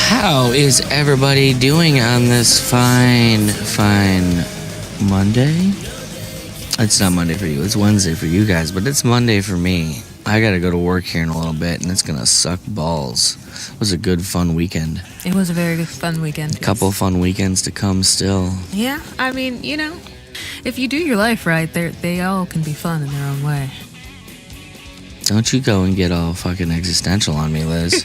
How is everybody doing on this fine Monday? It's not Monday for you, it's Wednesday for you guys, but it's Monday for me. I gotta go to work here in a little bit, and it's gonna suck balls. It was a good, fun weekend. It was a very good, fun weekend. A couple fun weekends to come still. Yeah, I mean, you know, if you do your life right, they all can be fun in their own way. Don't you go and get all fucking existential on me, Liz.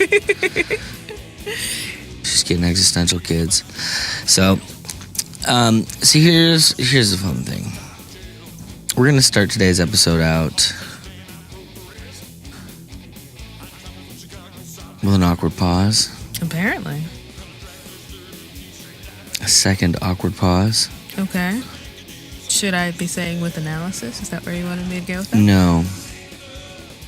Just getting existential, kids. So, see, here's the fun thing. We're gonna start today's episode out with an awkward pause. Apparently. A second awkward pause. Okay. Should I be saying with analysis? Is that where you wanted me to go with that? No.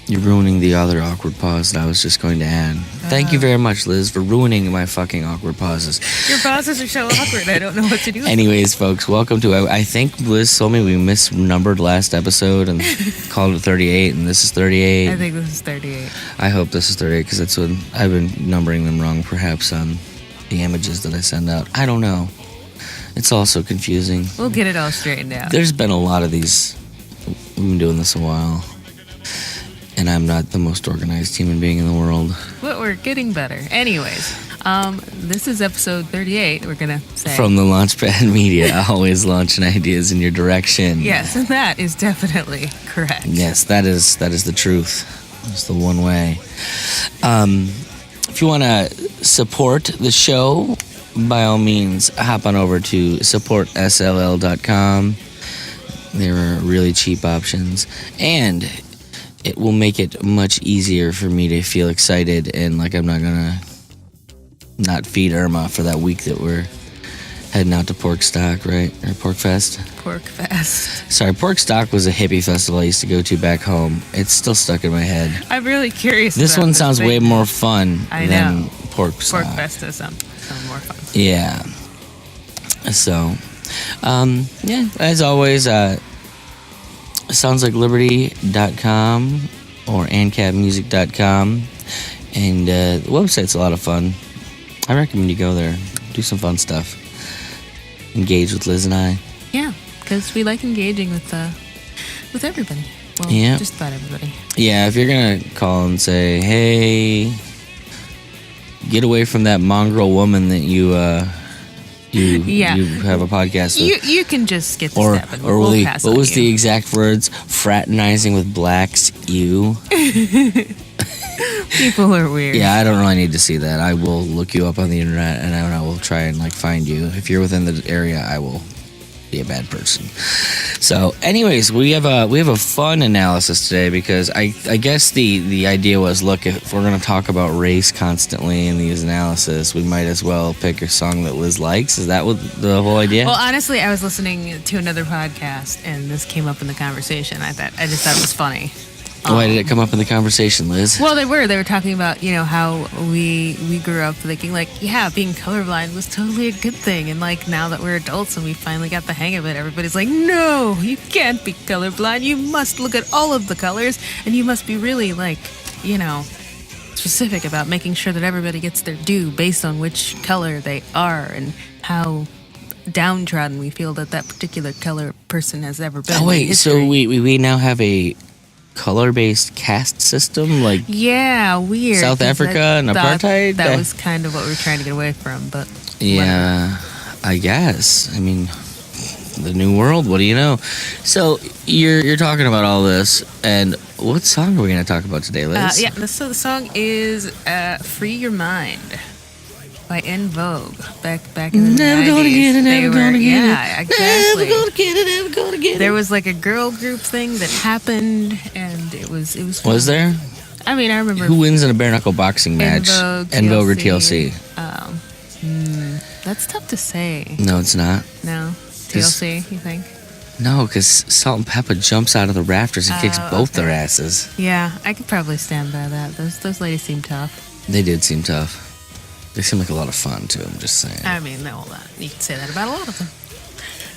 You're ruining the other awkward pause that I was just going to add. Thank you very much, Liz, for ruining my fucking awkward pauses. Your pauses are so awkward, I don't know what to do with Anyways, folks, welcome to... I think Liz told me we misnumbered last episode and called it 38, and this is 38. I think this is 38. I hope this is 38, because that's what I've been numbering them wrong, perhaps, on the images that I send out. I don't know. It's all so confusing. We'll get it all straightened out. There's been a lot of these. We've been doing this a while. And I'm not the most organized human being in the world. But we're getting better. Anyways, this is episode 38, we're going to say. From the Launchpad Media, always launching ideas in your direction. Yes, and that is definitely correct. Yes, that is the truth. It's the one way. If you want to support the show, by all means, hop on over to supportsll.com. There are really cheap options. And it will make it much easier for me to feel excited and like I'm not gonna not feed Irma for that week that we're heading out to Pork Stock, right? Or Pork Fest? Pork Fest. Sorry, Pork Stock was a hippie festival I used to go to back home. It's still stuck in my head. I'm really curious. This one sounds way more fun than Pork Stock. Pork Fest does sound more fun. Yeah. So, yeah, as always, soundslikeliberty.com or ancapmusic.com, and the website's a lot of fun. I recommend you go there, do some fun stuff, engage with Liz and I. Yeah, because we like engaging with everybody. Well, yeah, just about everybody. Yeah, if you're gonna call and say, hey, get away from that mongrel woman that you have a podcast with. You can just skip the step and we'll pass what on was you. the exact words? Fraternizing with blacks, you. People are weird. Yeah, I don't really need to see that. I will look you up on the internet and I will try and find you. If you're within the area, I will be a bad person. So, anyways, we have a fun analysis today because I guess the idea was, look, if we're going to talk about race constantly in these analysis, we might as well pick a song that Liz likes. Is that what the whole idea? Well, honestly, I was listening to another podcast and this came up in the conversation. I just thought it was funny. Why did it come up in the conversation, Liz? Well, they were talking about, how we grew up thinking being colorblind was totally a good thing. And now that we're adults and we finally got the hang of it, everybody's like, no, you can't be colorblind. You must look at all of the colors and you must be really specific about making sure that everybody gets their due based on which color they are and how downtrodden we feel that particular color person has ever been. Oh, wait, so we now have a color-based caste system, yeah, weird. South Africa and apartheid. That was kind of what we were trying to get away from, but yeah, I guess. I mean, the new world. What do you know? So you're talking about all this, and what song are we going to talk about today, Liz? So the song is "Free Your Mind" by En Vogue. Back in the 90s. Never gonna get it, never gonna get it. Yeah, exactly. Never gonna get it, never gonna get it. There was a girl group thing that happened, and it was fun. Was there? I mean, I remember. Who wins in a bare knuckle boxing match? En Vogue or TLC? That's tough to say. No, it's not. No, TLC. You think? No, because Salt and Pepper jumps out of the rafters and kicks both their asses. Yeah, I could probably stand by that. Those ladies seem tough. They did seem tough. They seem like a lot of fun, too, I'm just saying. I mean, no, you can say that about a lot of them.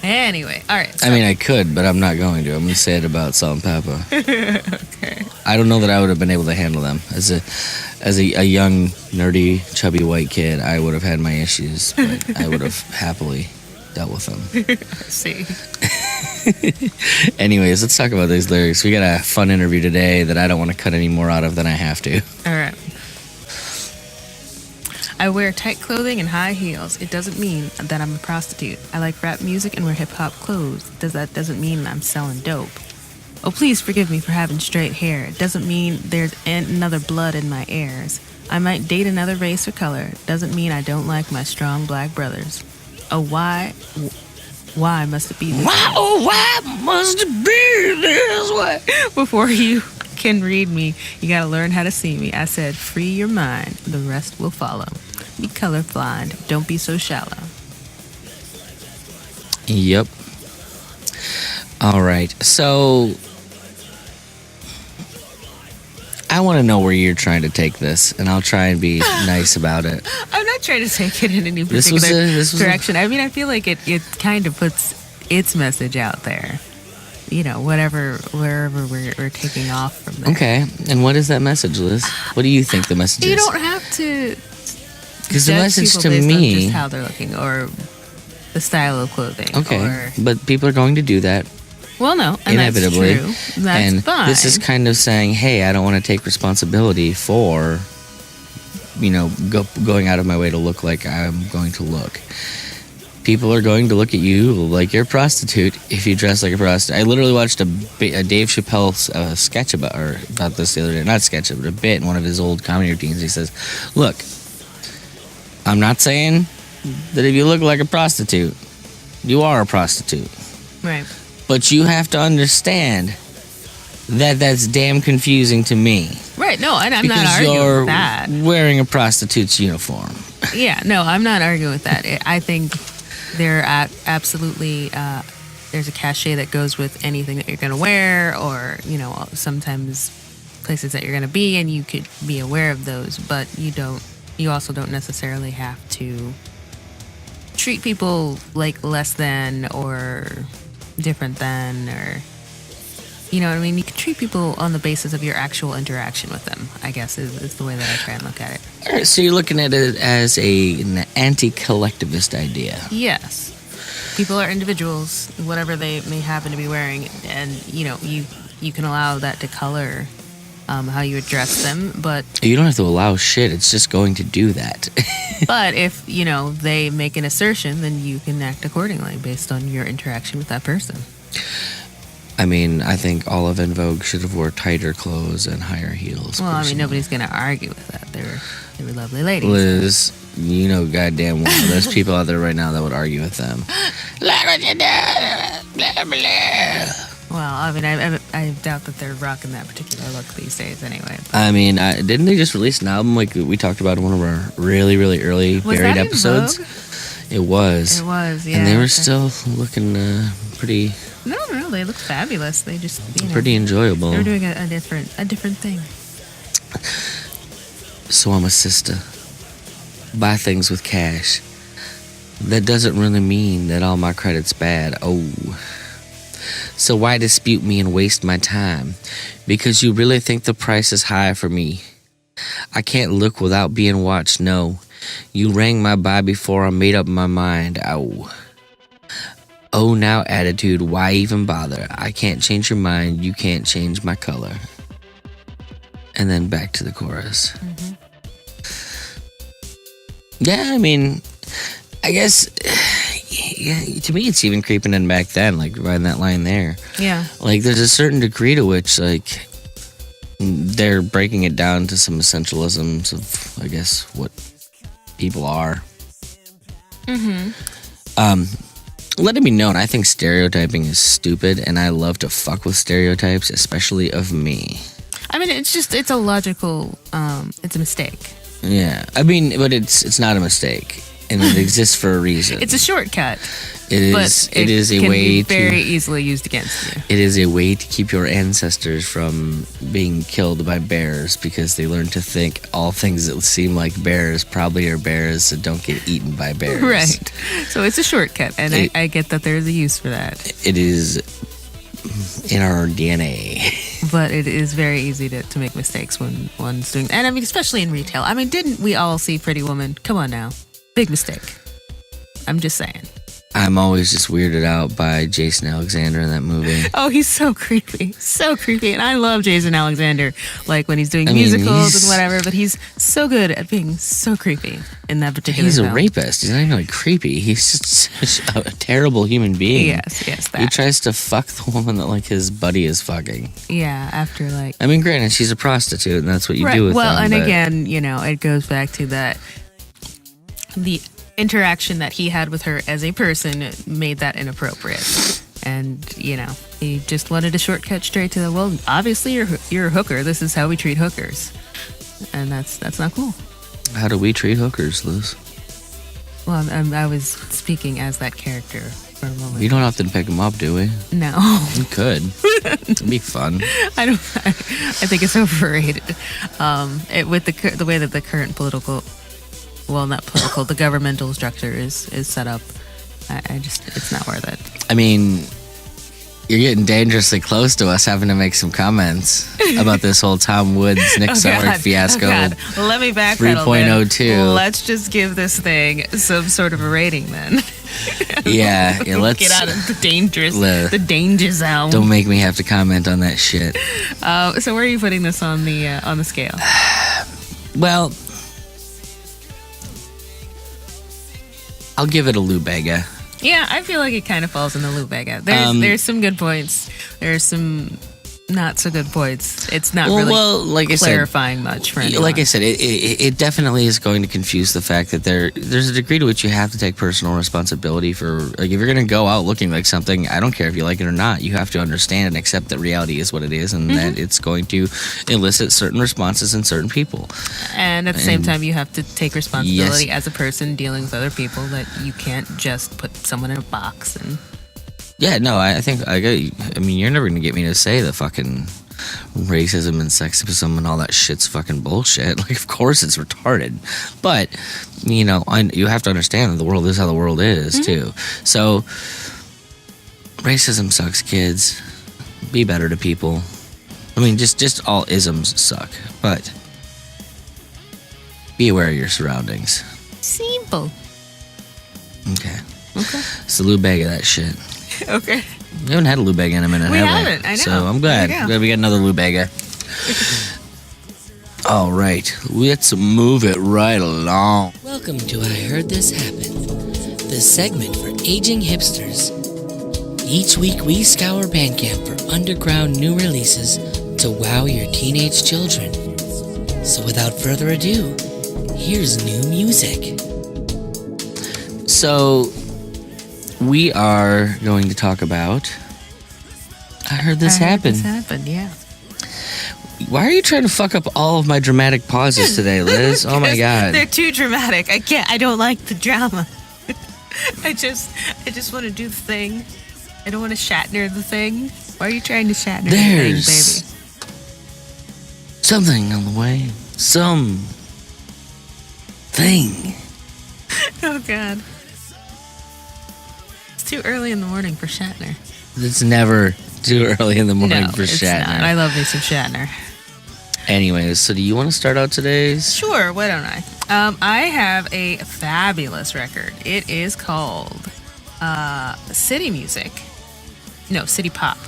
Anyway, all right. So. I mean, I could, but I'm not going to. I'm going to say it about Salt and Pepper. Okay. I don't know that I would have been able to handle them. As a young, nerdy, chubby white kid, I would have had my issues, but I would have happily dealt with them. See. Anyways, let's talk about these lyrics. We got a fun interview today that I don't want to cut any more out of than I have to. All right. I wear tight clothing and high heels. It doesn't mean that I'm a prostitute. I like rap music and wear hip-hop clothes. That doesn't mean I'm selling dope. Oh, please forgive me for having straight hair. It doesn't mean there's another blood in my heirs. I might date another race or color. It doesn't mean I don't like my strong black brothers. Oh, why must it be this way? Oh, why must it be this way? Before you can read me, you gotta learn how to see me. I said, free your mind. The rest will follow. Be colorblind. Don't be so shallow. Yep. All right. So I want to know where you're trying to take this, and I'll try and be nice about it. I'm not trying to take it in any particular direction. I mean, I feel like it kind of puts its message out there. You know, wherever we're taking off from there. Okay. And what is that message, Liz? What do you think the message is? You don't have to. Because the message to based me, on just how they're looking or the style of clothing. Okay, but people are going to do that. Well, no, and inevitably. That's true. That's and fine. This is kind of saying, hey, I don't want to take responsibility for, going out of my way to look like I'm going to look. People are going to look at you like you're a prostitute if you dress like a prostitute. I literally watched a Dave Chappelle sketch about this the other day. Not sketch, but a bit in one of his old comedy routines. He says, look, I'm not saying that if you look like a prostitute, you are a prostitute. Right. But you have to understand that that's damn confusing to me. Right. No, and I'm not arguing with that. Because you're wearing a prostitute's uniform. Yeah. No, I'm not arguing with that. I think there absolutely there's a cachet that goes with anything that you're going to wear, or sometimes places that you're going to be, and you could be aware of those, but you also don't necessarily have to treat people like less than or different than, or you know what I mean. You can treat people on the basis of your actual interaction with them, I guess is the way that I try and look at it. All right, so you're looking at it as an anti-collectivist idea. Yes. People are individuals, whatever they may happen to be wearing, and you can allow that to color how you address them, but you don't have to allow shit. It's just going to do that. But if they make an assertion, then you can act accordingly based on your interaction with that person. I mean, I think all of En Vogue should have wore tighter clothes and higher heels. Well, personally. I mean, nobody's going to argue with that. They were lovely ladies. Liz, goddamn well, there's people out there right now that would argue with them. Look what you did! Blah, blah. Well, I mean, I doubt that they're rocking that particular look these days anyway. But. I mean, didn't they just release an album like we talked about in one of our really, really early Buried episodes? It was. It was, yeah. And they were still looking pretty... No, they look fabulous. They just, pretty enjoyable. They were doing a different thing. So I'm a sister. Buy things with cash. That doesn't really mean that all my credit's bad. Oh. So why dispute me and waste my time? Because you really think the price is high for me. I can't look without being watched, no. You rang my bell before I made up my mind. Ow. Oh, now attitude, why even bother? I can't change your mind, you can't change my color. And then back to the chorus. Mm-hmm. Yeah, I mean, I guess... Yeah, to me, it's even creeping in back then, like right in that line there. Yeah. Like, there's a certain degree to which, like, they're breaking it down to some essentialisms of, I guess, what people are. Mm-hmm. Let it be known, I think stereotyping is stupid, and I love to fuck with stereotypes, especially of me. I mean, it's a logical, it's a mistake. Yeah, I mean, but it's not a mistake. and it exists for a reason. It's a shortcut. It is a can way be to very easily used against you. It is a way to keep your ancestors from being killed by bears because they learn to think all things that seem like bears probably are bears, so don't get eaten by bears. Right. So it's a shortcut, and I get that there's a use for that. It is in our DNA. But it is very easy to make mistakes when one's doing, and I mean, especially in retail. I mean, didn't we all see Pretty Woman? Come on now. Big mistake. I'm just saying. I'm always just weirded out by Jason Alexander in that movie. Oh, he's so creepy. So creepy. And I love Jason Alexander, like when he's doing musicals and whatever, but he's so good at being so creepy in that particular film. He's a rapist. He's not even like creepy. He's just such a terrible human being. Yes, that. He tries to fuck the woman that like his buddy is fucking. Yeah, after like... I mean, granted, she's a prostitute and that's what you do with well, them. And again, you know, it goes back to that... The interaction that he had with her as a person made that inappropriate. And, you know, he just wanted a shortcut straight to the, well, obviously you're a hooker. This is how we treat hookers. And that's not cool. How do we treat hookers, Liz? Well, I was speaking as that character for a moment. We don't often pick them up, do we? No. We could. It'd be fun. I think it's overrated. With the way that the current political... Well, not political. The governmental structure is set up. I just, it's not worth it. I mean, you're getting dangerously close to us having to make some comments about this whole Tom Woods Nick Summer fiasco. Let me backpedal. 3.02. Let's just give this thing some sort of a rating then. Yeah, let's get out of the danger zone. Don't make me have to comment on that shit. So where are you putting this on the scale? Well, I'll give it a Lubega. Yeah, I feel like it kind of falls in the Lubega. There's some good points. There's some not so good points. It's not really clarifying much for anyone. Like I said, it definitely is going to confuse the fact that there's a degree to which you have to take personal responsibility for, like, if you're going to go out looking like something, I don't care if you like it or not, you have to understand and accept that reality is what it is and that it's going to elicit certain responses in certain people. And at the same time, you have to take responsibility as a person dealing with other people, that you can't just put someone in a box and... Yeah, no, I mean, you're never going to get me to say the fucking racism and sexism and all that shit's fucking bullshit. Like, of course it's retarded. But, you know, you have to understand that the world is how the world is, too. So, racism sucks, kids. Be better to people. I mean, just all isms suck. But, be aware of your surroundings. Simple. Okay. It's the Lubega, that shit. Okay. We haven't had a Lubega in a minute, we have haven't, I know. So I'm glad. Glad we got another Lubega. All right, let's move it right along. Welcome to I Heard This Happen, the segment for aging hipsters. Each week we scour Bandcamp for underground new releases to wow your teenage children. So without further ado, here's new music. So... we are going to talk about I Heard This Happen. Yeah. Why are you trying to fuck up all of my dramatic pauses today, Liz? Oh my god. They're too dramatic. I don't like the drama. I just want to do the thing. I don't want to Shatner the thing. Why are you trying to Shatner the thing, baby? Something on the way. Some thing. Oh god. Too early in the morning for Shatner. It's never too early in the morning for Shatner. Not. I love me some Shatner. Anyways, so do you want to start out today's? Sure, why don't I? I have a fabulous record. It is called City Music. No, City Pop.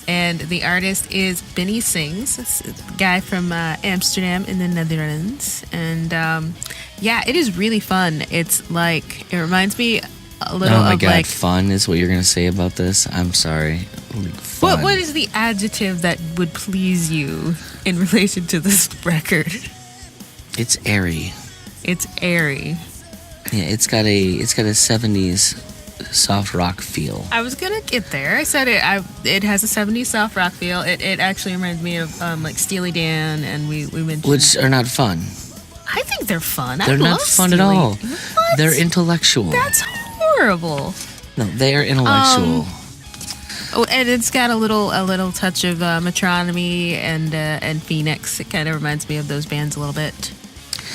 And the artist is Benny Sings, a guy from Amsterdam in the Netherlands. And yeah, it is really fun. It's like, it reminds me a little oh my of god, like... fun is what you're going to say about this? I'm sorry. Fun. What is the adjective that would please you in relation to this record? It's airy. It's airy. Yeah, it's got a 70s soft rock feel. I was gonna get there. I said it has a 70s soft rock feel. It actually reminds me of like Steely Dan, and we mentioned, which are not fun. I think they're fun. They're I not love fun at stealing. all. What? They're intellectual. That's horrible. No, they are intellectual. Oh, and it's got a little touch of Metronomy and Phoenix. It kind of reminds me of those bands a little bit.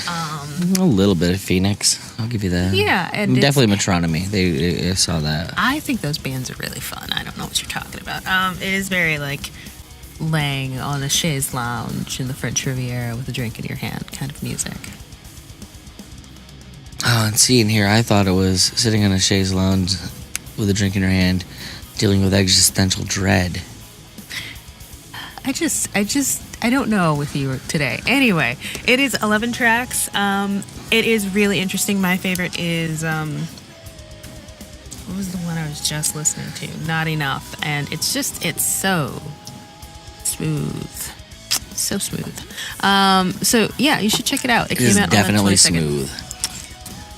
A little bit of Phoenix. I'll give you that. Yeah, and definitely Metronomy. I saw that. I think those bands are really fun. I don't know what you're talking about. It is very like laying on a chaise lounge in the French Riviera with a drink in your hand kind of music. Oh, and see in here, I thought it was sitting on a chaise lounge with a drink in your hand, dealing with existential dread. I don't know with you today. Anyway, it is 11 tracks. It is really interesting. My favorite is, what was the one I was just listening to? Not Enough. And it's so smooth. So smooth. So yeah, you should check it out. It is came out definitely on the 22nd. smooth.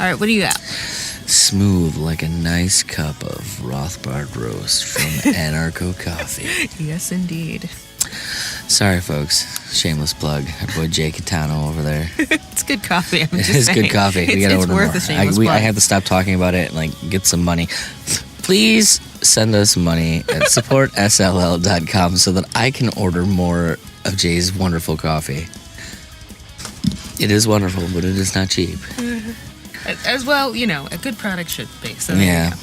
All right, what do you got? Smooth like a nice cup of Rothbard roast from Anarcho Coffee. Yes, indeed. Sorry, folks. Shameless plug. Our boy Jay Catano over there. It's good coffee. I'm just It's saying. good coffee. We gotta It's order worth more. a shameless I plug. have to stop talking about it and get some money. Please send us money at supportsll.com so that I can order more of Jay's wonderful coffee. It is wonderful, but it is not cheap. As well, a good product should be. So there Yeah. you go.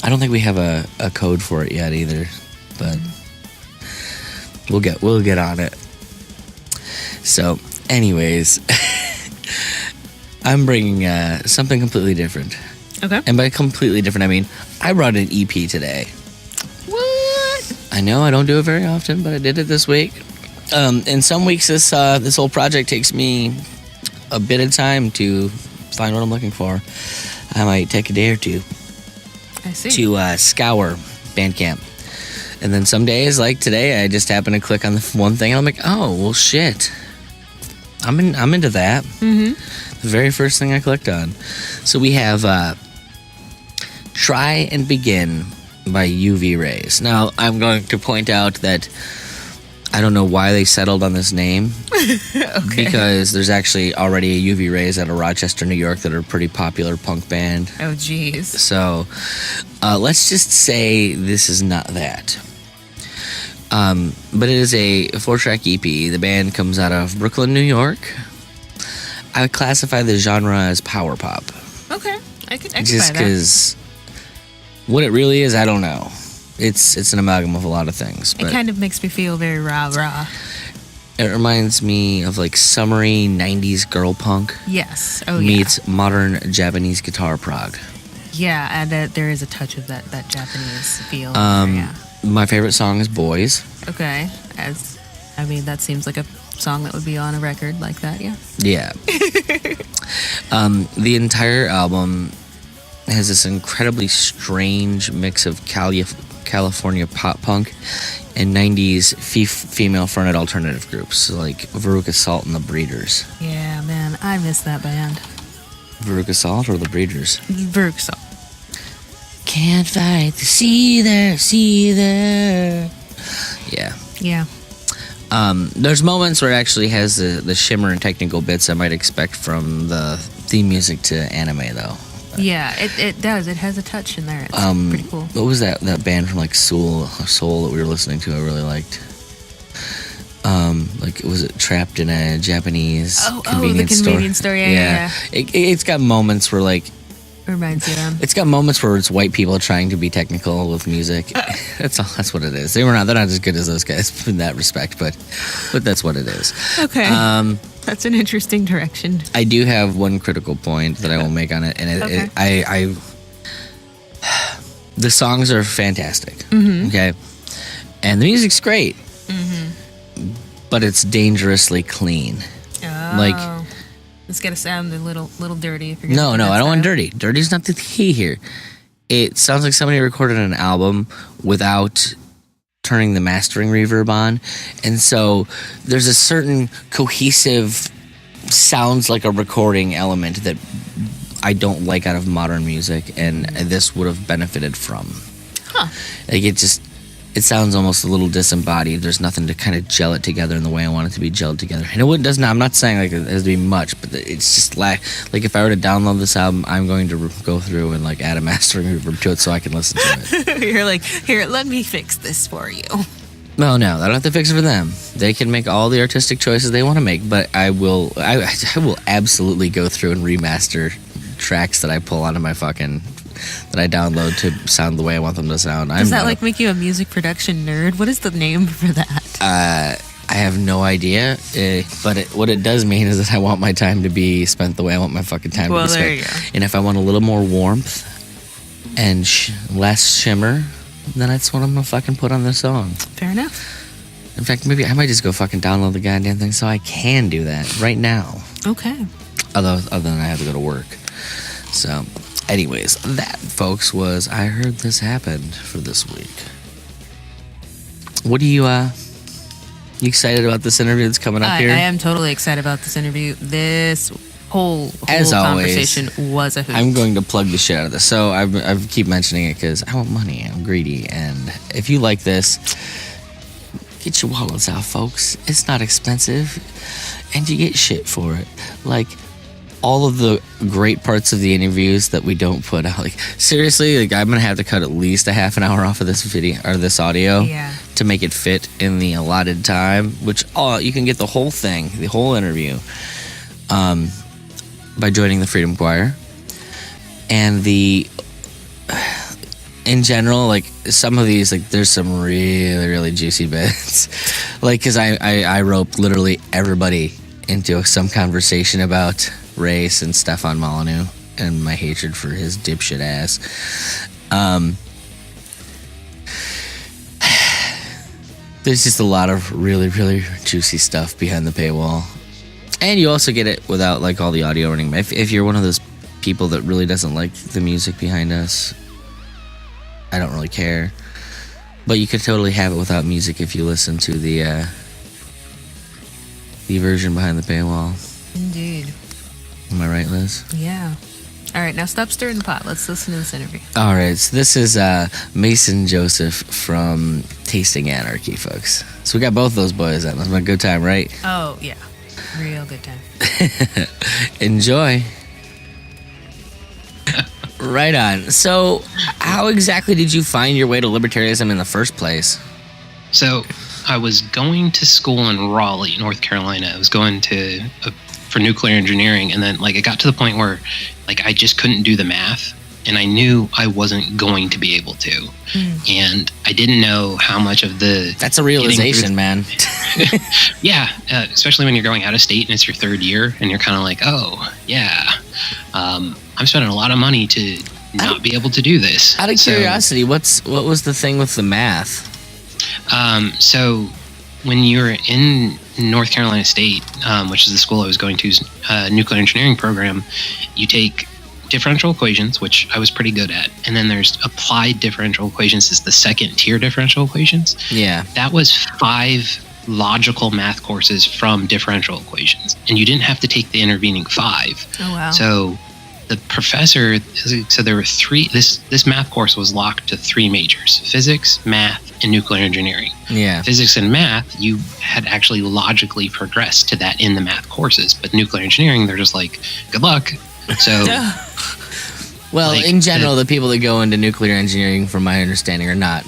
I don't think we have a code for it yet either, but we'll get on it. So, anyways, I'm bringing something completely different. Okay. And by completely different, I mean I brought an EP today. What? I know I don't do it very often, but I did it this week. In some weeks, this whole project takes me a bit of time to find what I'm looking for. I might take a day or two I see. to scour Bandcamp. And then some days, like today, I just happen to click on the one thing and I'm like, oh, well, shit. I'm into that. Mm-hmm. The very first thing I clicked on. So we have Try and Begin by UV Rays. Now, I'm going to point out that I don't know why they settled on this name. Okay. Because there's actually already a UV Rays out of Rochester, New York that are a pretty popular punk band. Oh, geez. So let's just say this is not that. But it is a 4-track EP. The band comes out of Brooklyn, New York. I would classify the genre as power pop. Okay. I can Just buy that. because what it really is, I don't know. It's an amalgam of a lot of things. It But kind of makes me feel very rah-rah. it reminds me of summery 90s girl punk Yes. Oh, meets modern Japanese guitar prog. yeah. Yeah, and there is a touch of that Japanese feel. Yeah. My favorite song is Boys. Okay. That seems like a song that would be on a record like that, yeah. Yeah. The entire album has this incredibly strange mix of California pop punk and 90s female-fronted alternative groups like Veruca Salt and the Breeders. Yeah, man, I miss that band. Veruca Salt or the Breeders? Veruca Salt. Can't fight the sea there. Yeah. Yeah. There's moments where it actually has the shimmer and technical bits I might expect from the theme music to anime, though. Yeah, it does. It has a touch in there. It's pretty cool. What was that band from Soul that we were listening to? I really liked. Was it Trapped in a Japanese convenience store? The convenience store. Yeah. It's got moments where Reminds you of them. it's got moments where it's white people trying to be technical with music. That's what it is. They're not as good as those guys in that respect, but that's what it is. Okay. That's an interesting direction. I do have one critical point that I will make on it, and Okay. the songs are fantastic. Mm-hmm. Okay, and the music's great, but it's dangerously clean. Oh. It's got to sound a little dirty. If you're No, gonna do that I don't want style. dirty. Dirty's not the key here. It sounds like somebody recorded an album without turning the mastering reverb on, and so there's a certain cohesive, sounds like a recording element that I don't like out of modern music, and this would have benefited from. Huh. It it sounds almost a little disembodied. There's nothing to kind of gel it together in the way I want it to be gelled together. And it does not. I'm not saying like it has to be much, but it's just like if I were to download this album, I'm going to go through and like add a mastering reverb to it so I can listen to it. You're like, here, let me fix this for you. No, I don't have to fix it for them. They can make all the artistic choices they want to make, but I will absolutely go through and remaster tracks that I pull onto my that I download to sound the way I want them to sound. Does that like make you a music production nerd? What is the name for that? I have no idea, but what it does mean is that I want my time to be spent the way I want my fucking time to be spent. Well, there you go. And if I want a little more warmth and less shimmer, then that's what I'm gonna fucking put on the song. Fair enough. In fact, maybe I might just go fucking download the goddamn thing so I can do that right now. Okay. Other than I have to go to work. So, anyways, that, folks, was I Heard This Happened for this week. What are you excited about this interview that's coming up here? I am totally excited about this interview. This whole As conversation always, was a hoot. I'm going to plug the shit out of this. So I keep mentioning it because I want money. I'm greedy. And if you like this, get your wallets out, folks. It's not expensive. And you get shit for it. Like, all of the great parts of the interviews that we don't put out. Like, seriously, like, I'm going to have to cut at least a half an hour off of this video or this audio to make it fit in the allotted time, which you can get the whole thing, the whole interview, by joining the Freedom Choir. And in general, like, some of these, like, there's some really, really juicy bits. Like, because I rope literally everybody into some conversation about race and Stefan Molyneux and my hatred for his dipshit ass. There's just a lot of really, really juicy stuff behind the paywall. And you also get it without, like, all the audio running. If you're one of those people that really doesn't like the music behind us, I don't really care. But you could totally have it without music if you listen to the version behind the paywall. Indeed. Am I right, Liz? Yeah. All right, now stop stirring the pot. Let's listen to this interview. All right, so this is Mason Joseph from Tasting Anarchy, folks. So we got both those boys on. That's a good time, right? Oh, yeah. Real good time. Enjoy. Right on. So, how exactly did you find your way to libertarianism in the first place? So, I was going to school in Raleigh, North Carolina. I was going for nuclear engineering, and then, like, it got to the point where, like, I just couldn't do the math, and I knew I wasn't going to be able to. And I didn't know how much of the... That's a realization, man. Yeah, especially when you're going out of state and it's your third year, and you're kind of like, oh, yeah, I'm spending a lot of money to not be able to do this. Out of curiosity, what was the thing with the math? So when you're in North Carolina State, which is the school I was going to's nuclear engineering program, you take differential equations, which I was pretty good at, and then there's applied differential equations is the second tier differential equations. Yeah. That was 5 logical math courses from differential equations, and you didn't have to take the intervening 5. Oh, wow. So the professor, so there were 3, this math course was locked to 3 majors: physics, math, and nuclear engineering. Yeah. Physics and math, you had actually logically progressed to that in the math courses, but nuclear engineering, they're just like, good luck. So, well, like, in general, the people that go into nuclear engineering, from my understanding, are not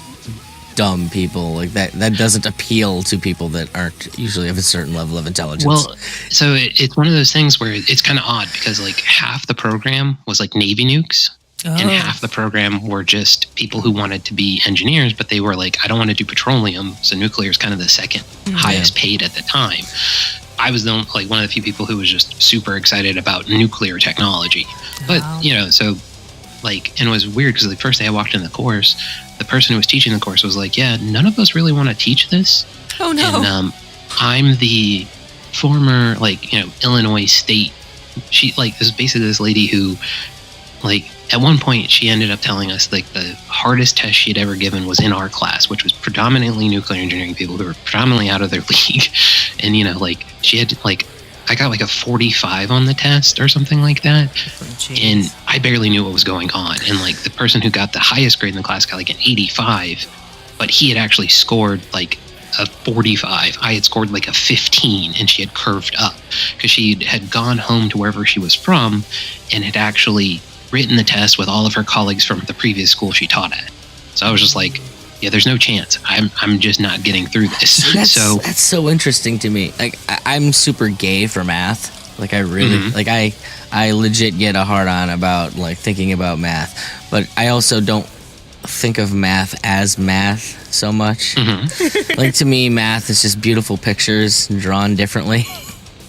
dumb people. Like that doesn't appeal to people that aren't usually of a certain level of intelligence. Well, so it's one of those things where it's kind of odd because like half the program was like Navy nukes. Oh. And half the program were just people who wanted to be engineers, but they were like, I don't want to do petroleum. So nuclear is kind of the second highest paid at the time. I was one of the few people who was just super excited about nuclear technology. But, so like, and it was weird because the first day I walked in the course, the person who was teaching the course was like, yeah, none of us really want to teach this. Oh, no. And I'm the former, Illinois state. She, this is basically this lady who, at one point she ended up telling us, the hardest test she had ever given was in our class, which was predominantly nuclear engineering people who were predominantly out of their league. And, she had to, I got a 45 on the test or something like that. Oh, and I barely knew what was going on. And the person who got the highest grade in the class got an 85. but he had actually scored like a 45. I had scored like a 15, and she had curved up because she had gone home to wherever she was from and had actually written the test with all of her colleagues from the previous school she taught at. So I was just like, yeah, there's no chance. I'm just not getting through this. That's so interesting to me. Like I'm super gay for math. Like I really like I legit get a hard on about like thinking about math, but I also don't think of math as math so much. Like to me, math is just beautiful pictures drawn differently.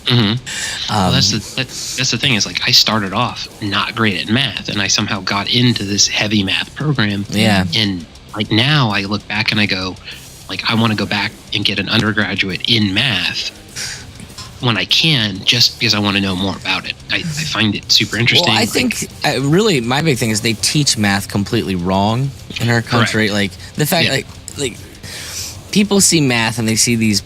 Well, that's the thing is like I started off not great at math, and I somehow got into this heavy math program. Yeah, and like now I look back and I go, like I want to go back and get an undergraduate in math when I can, just because I want to know more about it. I find it super interesting. Well, I think really my big thing is they teach math completely wrong in our country. Correct. Like the fact, like people see math and they see these,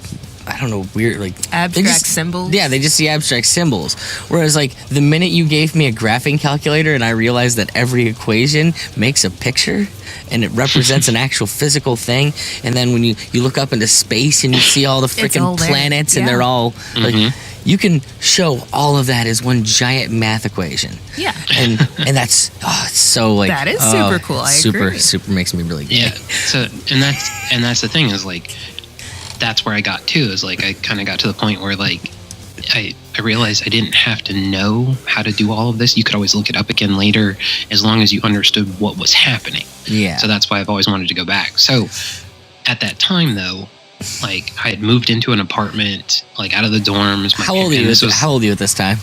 I don't know, weird like abstract symbols. Yeah, they just see abstract symbols. Whereas like the minute you gave me a graphing calculator and I realized that every equation makes a picture and it represents an actual physical thing, and then when you look up into space and you see all the freaking planets and they're all like, you can show all of that as one giant math equation. Yeah. And that's it's so like that is super cool. I agree. Super makes me really gay. Yeah. So and that's the thing is like that's where I got to is like I kind of got to the point where like I realized I didn't have to know how to do all of this. You could always look it up again later as long as you understood what was happening. Yeah. So that's why I've always wanted to go back. So at that time though, like I had moved into an apartment, like out of the dorms. How old are you? How old are you at this time?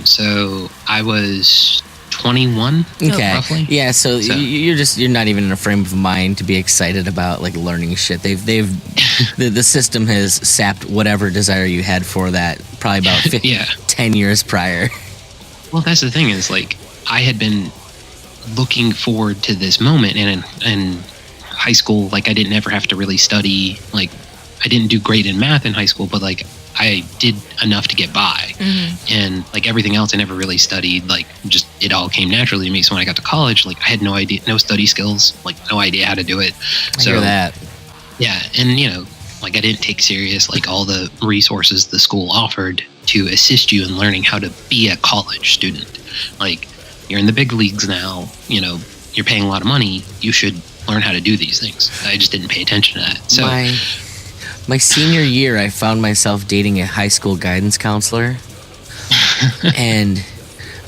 So I was 21. Okay. Roughly. Yeah. So you're not even in a frame of mind to be excited about like learning shit. The system has sapped whatever desire you had for that probably about 10 years prior. Well, that's the thing is like I had been looking forward to this moment, and in high school, like I didn't ever have to really study. Like I didn't do great in math in high school, but like I did enough to get by. And like everything else I never really studied, like just it all came naturally to me. So when I got to college, like I had no idea, no study skills, like no idea how to do it. I hear that. Yeah, and you know, like I didn't take serious like all the resources the school offered to assist you in learning how to be a college student. Like you're in the big leagues now, you know, you're paying a lot of money, you should learn how to do these things. I just didn't pay attention to that. So my senior year, I found myself dating a high school guidance counselor. And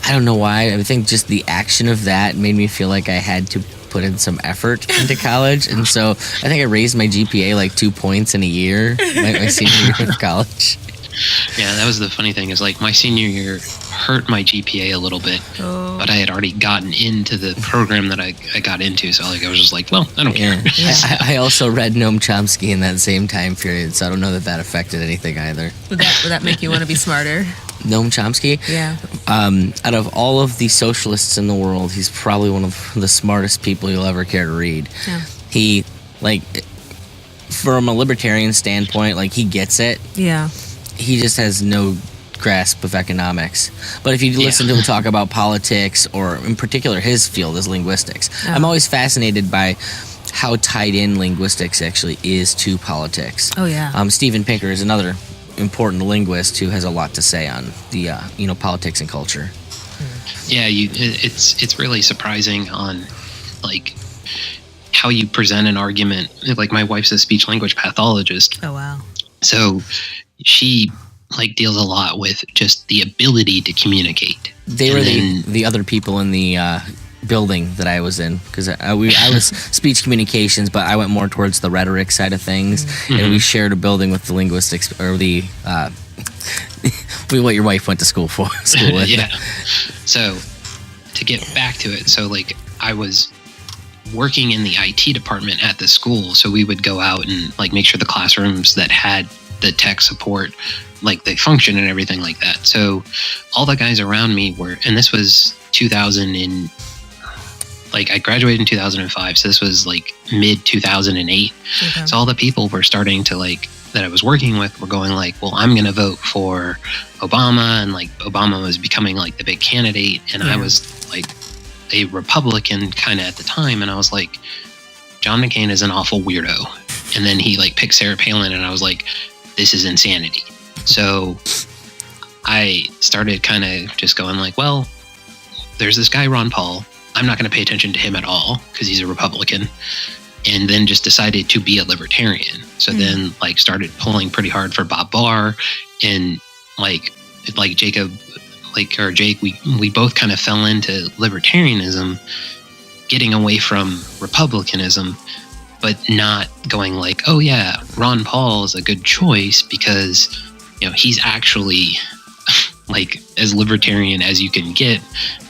I don't know why. I think just the action of that made me feel like I had to put in some effort into college. And so I think I raised my GPA like 2 points in a year, my senior year of college. Yeah, that was the funny thing is like my senior year hurt my GPA a little bit, but I had already gotten into the program that I got into. So like I was just like, well, I don't care. Yeah. I also read Noam Chomsky in that same time period, so I don't know that affected anything either. Would that make you want to be smarter? Noam Chomsky? Yeah. Out of all of the socialists in the world, he's probably one of the smartest people you'll ever care to read. Yeah. He, like, from a libertarian standpoint, like, he gets it. Yeah. He just has no grasp of economics. But if you listen to him talk about politics, or in particular his field is linguistics, I'm always fascinated by how tied in linguistics actually is to politics. Oh, yeah. Steven Pinker is another important linguist who has a lot to say on the politics and culture. Yeah, it's really surprising on like how you present an argument. Like my wife's a speech language pathologist. Oh wow. So she like deals a lot with just the ability to communicate. They were the other people in the building that I was in, because I was speech communications, but I went more towards the rhetoric side of things, and we shared a building with the linguistics, or the what your wife went to school with. Yeah. So to get back to it, so like I was working in the IT department at the school, so we would go out and like make sure the classrooms that had the tech support, like they function and everything like that. So all the guys around me were, and this was 2000 and like I graduated in 2005, so this was like mid 2008. Okay. So all the people were starting to like that I was working with were going like, well, I'm going to vote for Obama, and like Obama was becoming like the big candidate, and I was like a Republican kind of at the time, and I was like, John McCain is an awful weirdo. And then he like picked Sarah Palin, and I was like, this is insanity. So I started kind of just going like, well, there's this guy, Ron Paul. I'm not going to pay attention to him at all because he's a Republican. And then just decided to be a libertarian. So then like started pulling pretty hard for Bob Barr, and like Jacob, or Jake, we both kind of fell into libertarianism, getting away from republicanism, but not going like, oh yeah, Ron Paul is a good choice because, you know, he's actually like as libertarian as you can get,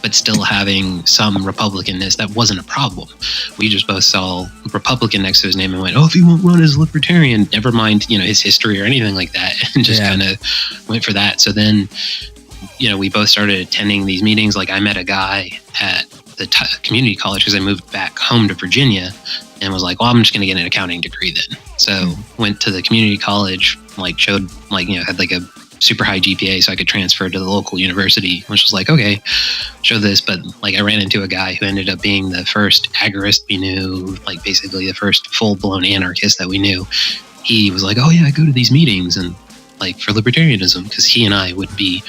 but still having some republicanness. That wasn't a problem. We just both saw Republican next to his name and went, oh, if he won't run as libertarian, never mind, you know, his history or anything like that, and just kind of went for that. So then, you know, we both started attending these meetings. Like I met a guy at the community college because I moved back home to Virginia, and was like, well, I'm just going to get an accounting degree then. So went to the community college, like showed like, you know, had like a super high GPA so I could transfer to the local university, which was like, okay, show this. But like I ran into a guy who ended up being the first agorist we knew, like basically the first full-blown anarchist that we knew. He was like, oh yeah, I go to these meetings and like for libertarianism, because he and I would be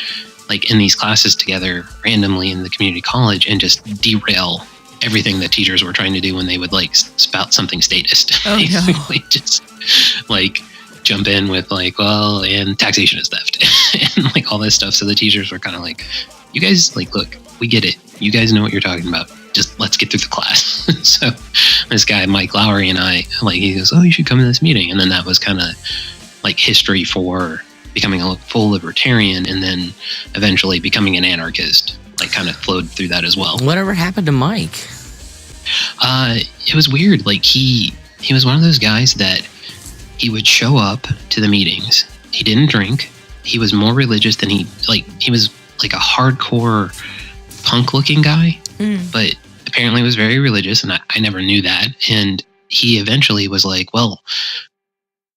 like in these classes together randomly in the community college and just derail everything that teachers were trying to do when they would like spout something statist. Oh, basically just like jump in with like, well, and taxation is theft and like all this stuff. So the teachers were kind of like, you guys, like, look, we get it. You guys know what you're talking about. Just let's get through the class. So this guy, Mike Lowry, and I, like, he goes, oh, you should come to this meeting. And then that was kind of like history for becoming a full libertarian, and then eventually becoming an anarchist, like kind of flowed through that as well. Whatever happened to Mike? It was weird. Like he was one of those guys that he would show up to the meetings. He didn't drink. He was more religious than he was like a hardcore punk looking guy, but apparently was very religious. And I never knew that. And he eventually was like, well,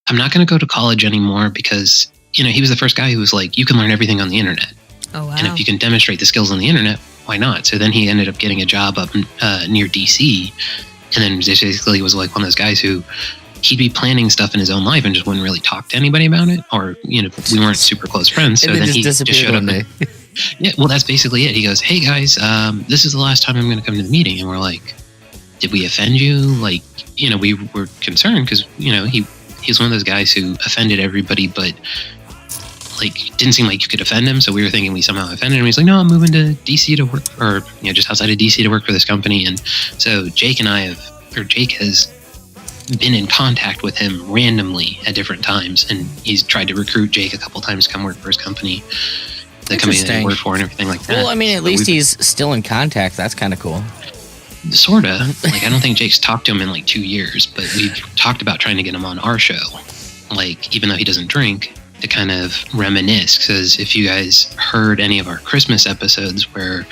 I'm not going to go to college anymore because, you know, he was the first guy who was like, you can learn everything on the internet. Oh, wow. And if you can demonstrate the skills on the internet, why not? So then he ended up getting a job up near DC. And then basically was like one of those guys who he'd be planning stuff in his own life and just wouldn't really talk to anybody about it. Or, you know, we weren't super close friends. So then he just showed up. Yeah, well, that's basically it. He goes, hey guys, this is the last time I'm going to come to the meeting. And we're like, did we offend you? Like, you know, we were concerned because, you know, he was one of those guys who offended everybody, but like didn't seem like you could offend him. So we were thinking we somehow offended him. He's like, no, I'm moving to DC to work, or, you know, just outside of DC to work for this company. And so Jake has been in contact with him randomly at different times. And he's tried to recruit Jake a couple times to come work for his company, the company that he worked for and everything like that. Well, I mean, at least he's still in contact. That's kind of cool. Sorta. Like, I don't think Jake's talked to him in like 2 years, but we've talked about trying to get him on our show. Like, even though he doesn't drink, to kind of reminisce. Because if you guys heard any of our Christmas episodes where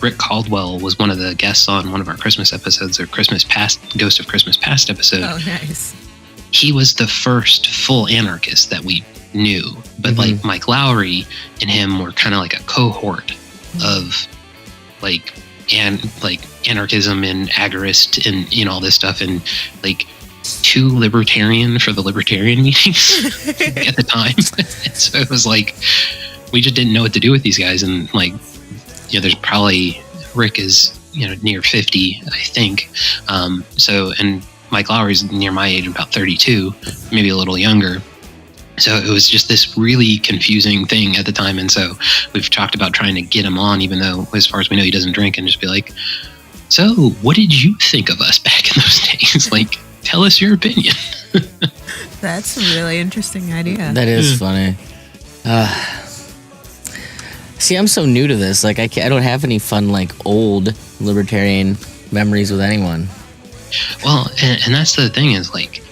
Rick Caldwell was one of the guests on one of our Christmas episodes, or Christmas Past, Ghost of Christmas Past episode. Oh, nice. He was the first full anarchist that we knew. But like Mike Lowry and him were kind of like a cohort of like anarchism and agorist and, you know, all this stuff, and like too libertarian for the libertarian meetings at the time. And so it was like we just didn't know what to do with these guys. And like, you know, there's probably, Rick is, you know, near 50, I think. So, and Mike Lowry's near my age, about 32, maybe a little younger. So it was just this really confusing thing at the time. And so we've talked about trying to get him on, even though as far as we know, he doesn't drink, and just be like, so what did you think of us back in those days? Like, tell us your opinion. That's a really interesting idea. That is funny. See, I'm so new to this. Like, I don't have any fun, like, old libertarian memories with anyone. Well, and that's the thing is, like,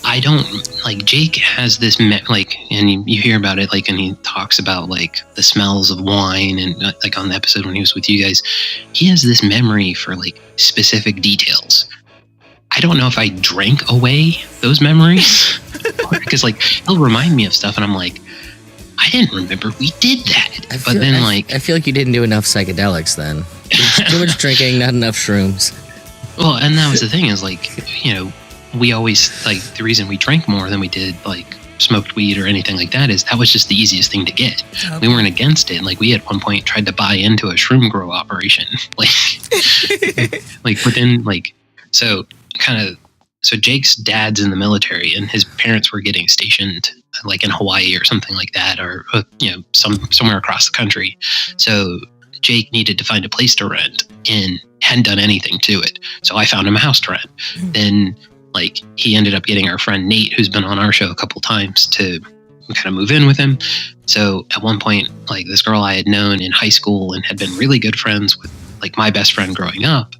I don't, like, Jake has this, like, and you hear about it, like, and he talks about, like, the smells of wine, and, like, on the episode when he was with you guys, he has this memory for, like, specific details. I don't know if I drank away those memories, because, like, he'll remind me of stuff, and I'm like, I didn't remember we did that. I feel like you didn't do enough psychedelics then. Too much drinking, not enough shrooms. Well, and that was the thing is like, we always like the reason we drank more than we did like smoked weed or anything like that is that was just the easiest thing to get. Okay. We weren't against it. Like we at one point tried to buy into a shroom grow operation. like within like so Jake's dad's in the military and his parents were getting stationed like in Hawaii or something like that, or somewhere across the country. So Jake needed to find a place to rent and hadn't done anything to it. So I found him a house to rent. Mm-hmm. Then like he ended up getting our friend Nate, who's been on our show a couple times, to kind of move in with him. So at one point, like this girl I had known in high school and had been really good friends with like my best friend growing up,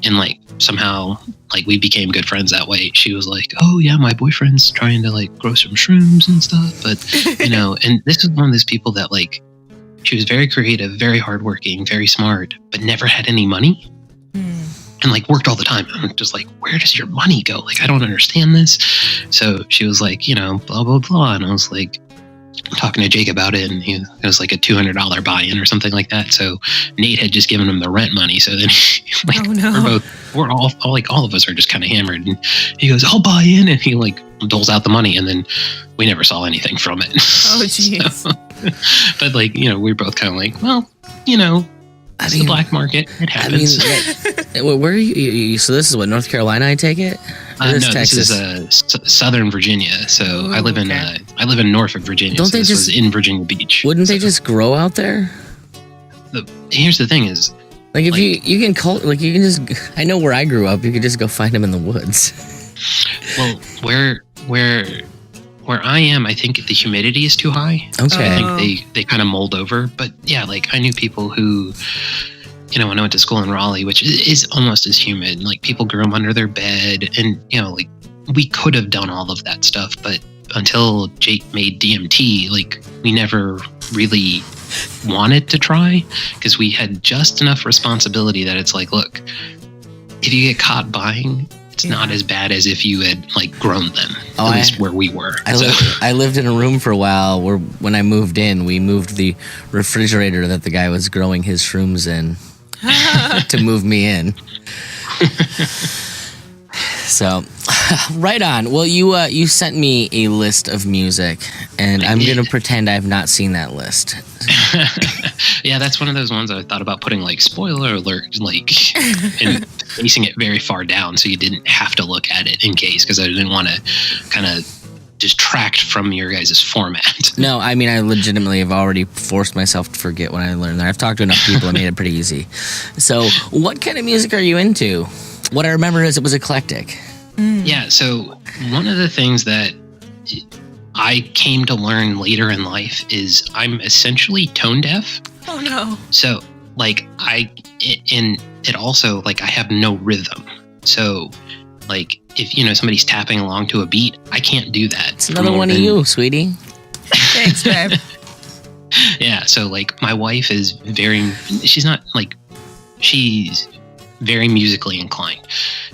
and like somehow like we became good friends that way. She was like, oh yeah, my boyfriend's trying to like grow some shrooms and stuff, but and this is one of those people that like, she was very creative, very hardworking, very smart, but never had any money. And like worked all the time. I'm just like, where does your money go? Like, I don't understand this. So she was like, blah, blah, blah. And I was like, talking to Jake about it. And it was like a $200 buy-in or something like that. So Nate had just given him the rent money. So then we're all of us are just kind of hammered. And he goes, I'll buy in. And he like doles out the money. And then we never saw anything from it. Oh, jeez. So, but like, we were both kind of like, well, it's the black market. It happens. Where are you? So this is what, North Carolina, I take it? No, Texas? This is Southern Virginia. So Ooh, I live in Norfolk, Virginia. Don't they this just was in Virginia Beach? Wouldn't they just grow out there? Here's the thing: is like if you can you can just. I know where I grew up. You could just go find them in the woods. Well, where I am, I think the humidity is too high. Okay. I think they kind of mold over. But yeah, like I knew people who, when I went to school in Raleigh, which is almost as humid, like people grew them under their bed. And, like we could have done all of that stuff. But until Jake made DMT, like we never really wanted to try because we had just enough responsibility that it's like, look, if you get caught buying, it's not as bad as if you had like grown them, at least where we were. I lived in a room for a while where when I moved in, we moved the refrigerator that the guy was growing his shrooms in to move me in. So, right on. Well, you sent me a list of music, and I'm going to pretend I've not seen that list. Yeah, that's one of those ones I thought about putting like spoiler alert, like, and facing it very far down so you didn't have to look at it in case, because I didn't want to kind of distract from your guys' format. No, I mean, I legitimately have already forced myself to forget what I learned there. I've talked to enough people, I made it pretty easy. So, what kind of music are you into? What I remember is it was eclectic. Yeah, so one of the things that I came to learn later in life is I'm essentially tone deaf. Oh no. So like it also like I have no rhythm. So like if somebody's tapping along to a beat, I can't do that. It's another one of you, sweetie. Thanks, babe. Yeah, so like my wife is she's very musically inclined.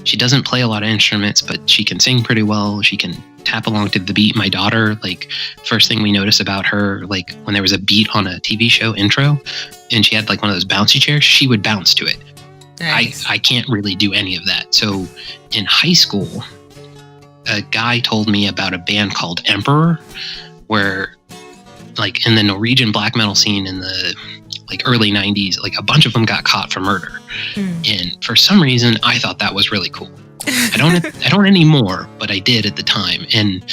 She doesn't play a lot of instruments, but she can sing pretty well. She can tap along to the beat. My daughter, like, first thing we noticed about her, like, when there was a beat on a TV show intro, and she had like one of those bouncy chairs, she would bounce to it. Nice. I can't really do any of that. So in high school, a guy told me about a band called Emperor, where like in the Norwegian black metal scene in the like early 90s, like a bunch of them got caught for murder. And for some reason, I thought that was really cool. I don't anymore, but I did at the time. And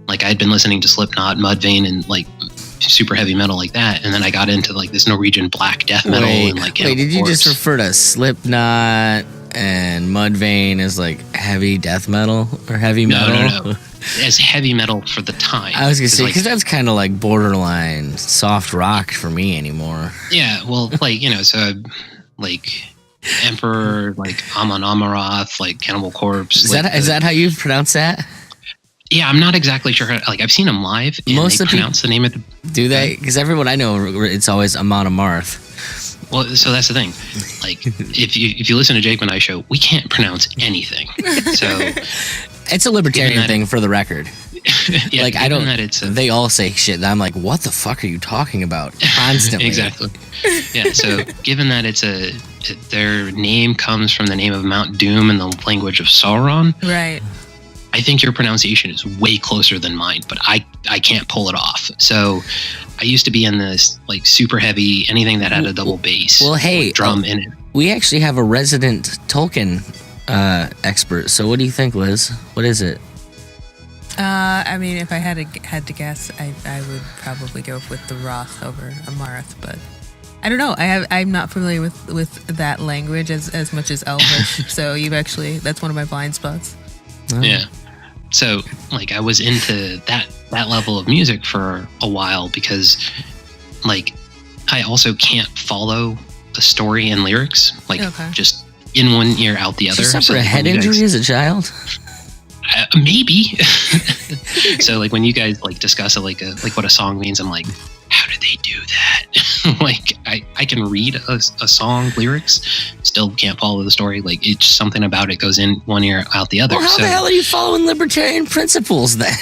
like I'd been listening to Slipknot, Mudvayne, and like super heavy metal like that. And then I got into like this Norwegian black death metal. Wait, did you just refer to Slipknot and Mudvayne as like heavy death metal or heavy metal? No. As heavy metal for the time. I was gonna say, because that's kind of like borderline soft rock for me anymore. Yeah, well, like so like Emperor, like Amon Amarth, like Cannibal Corpse. Is that how you pronounce that? Yeah, I'm not exactly sure. Like I've seen them live, and most they of pronounce the name of the. Do they? Because everyone I know, it's always Amon Amarth. Well, so that's the thing. Like, if you listen to Jake and I show, we can't pronounce anything. So it's a libertarian thing, for the record. Yeah, like I don't. They all say shit. And I'm like, what the fuck are you talking about? Constantly. Exactly. Yeah. So given that it's their name comes from the name of Mount Doom in the language of Sauron. Right. I think your pronunciation is way closer than mine, but I can't pull it off. So I used to be in this like super heavy, anything that had a double bass, Well, hey, drum in it. we actually have a resident Tolkien expert. So what do you think, Liz? What is it? I mean, if I had to guess, I would probably go with the Roth over Amarth, but I don't know. I'm not familiar with that language as much as Elvish. So that's one of my blind spots. Oh. Yeah. So like I was into that level of music for a while because like I also can't follow the story and lyrics, like just in one ear out the other. Did you suffer So, a like, head injury as a child? Maybe. So like when you guys like discuss it, like what a song means, I'm like, how did they do that? Like I can read a song lyrics, still can't follow the story. Like it's something about it goes in one ear out the other. Well, how the hell are you following libertarian principles then?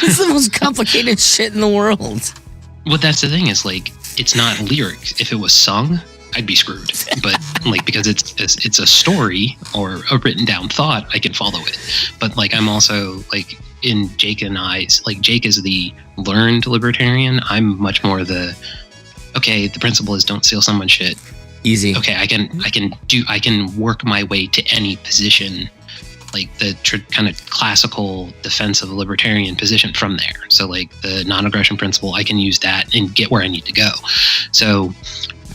It's the most complicated shit in the world. Well, that's the thing is like it's not lyrics. If it was sung, I'd be screwed. But like because it's a story or a written down thought, I can follow it. But like I'm also like in Jake and I's, like Jake is the learned libertarian. I'm much more the principle is don't steal someone's shit. Easy. Okay, I can work my way to any position, like the kind of classical defensive libertarian position from there. So like the non-aggression principle, I can use that and get where I need to go. So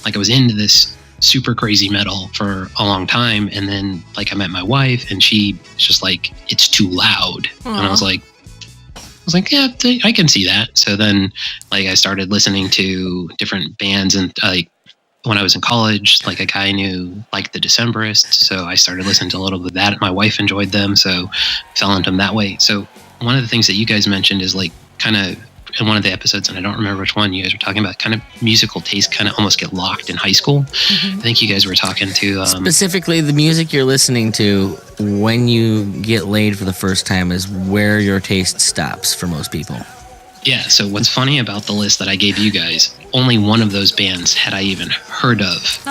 like I was into this super crazy metal for a long time, and then like I met my wife and she was just like, it's too loud. Aww. And I was like, yeah, I can see that. So then like I started listening to different bands, and like when I was in college, like a guy I knew liked the Decemberists, so I started listening to a little bit of that. My wife enjoyed them, so fell into them that way. So one of the things that you guys mentioned is like kind of in one of the episodes, and I don't remember which one you guys were talking about, kind of musical taste kind of almost get locked in high school. Mm-hmm. I think you guys were talking to specifically the music you're listening to when you get laid for the first time is where your taste stops for most people. Yeah, so what's funny about the list that I gave you guys, only one of those bands had I even heard of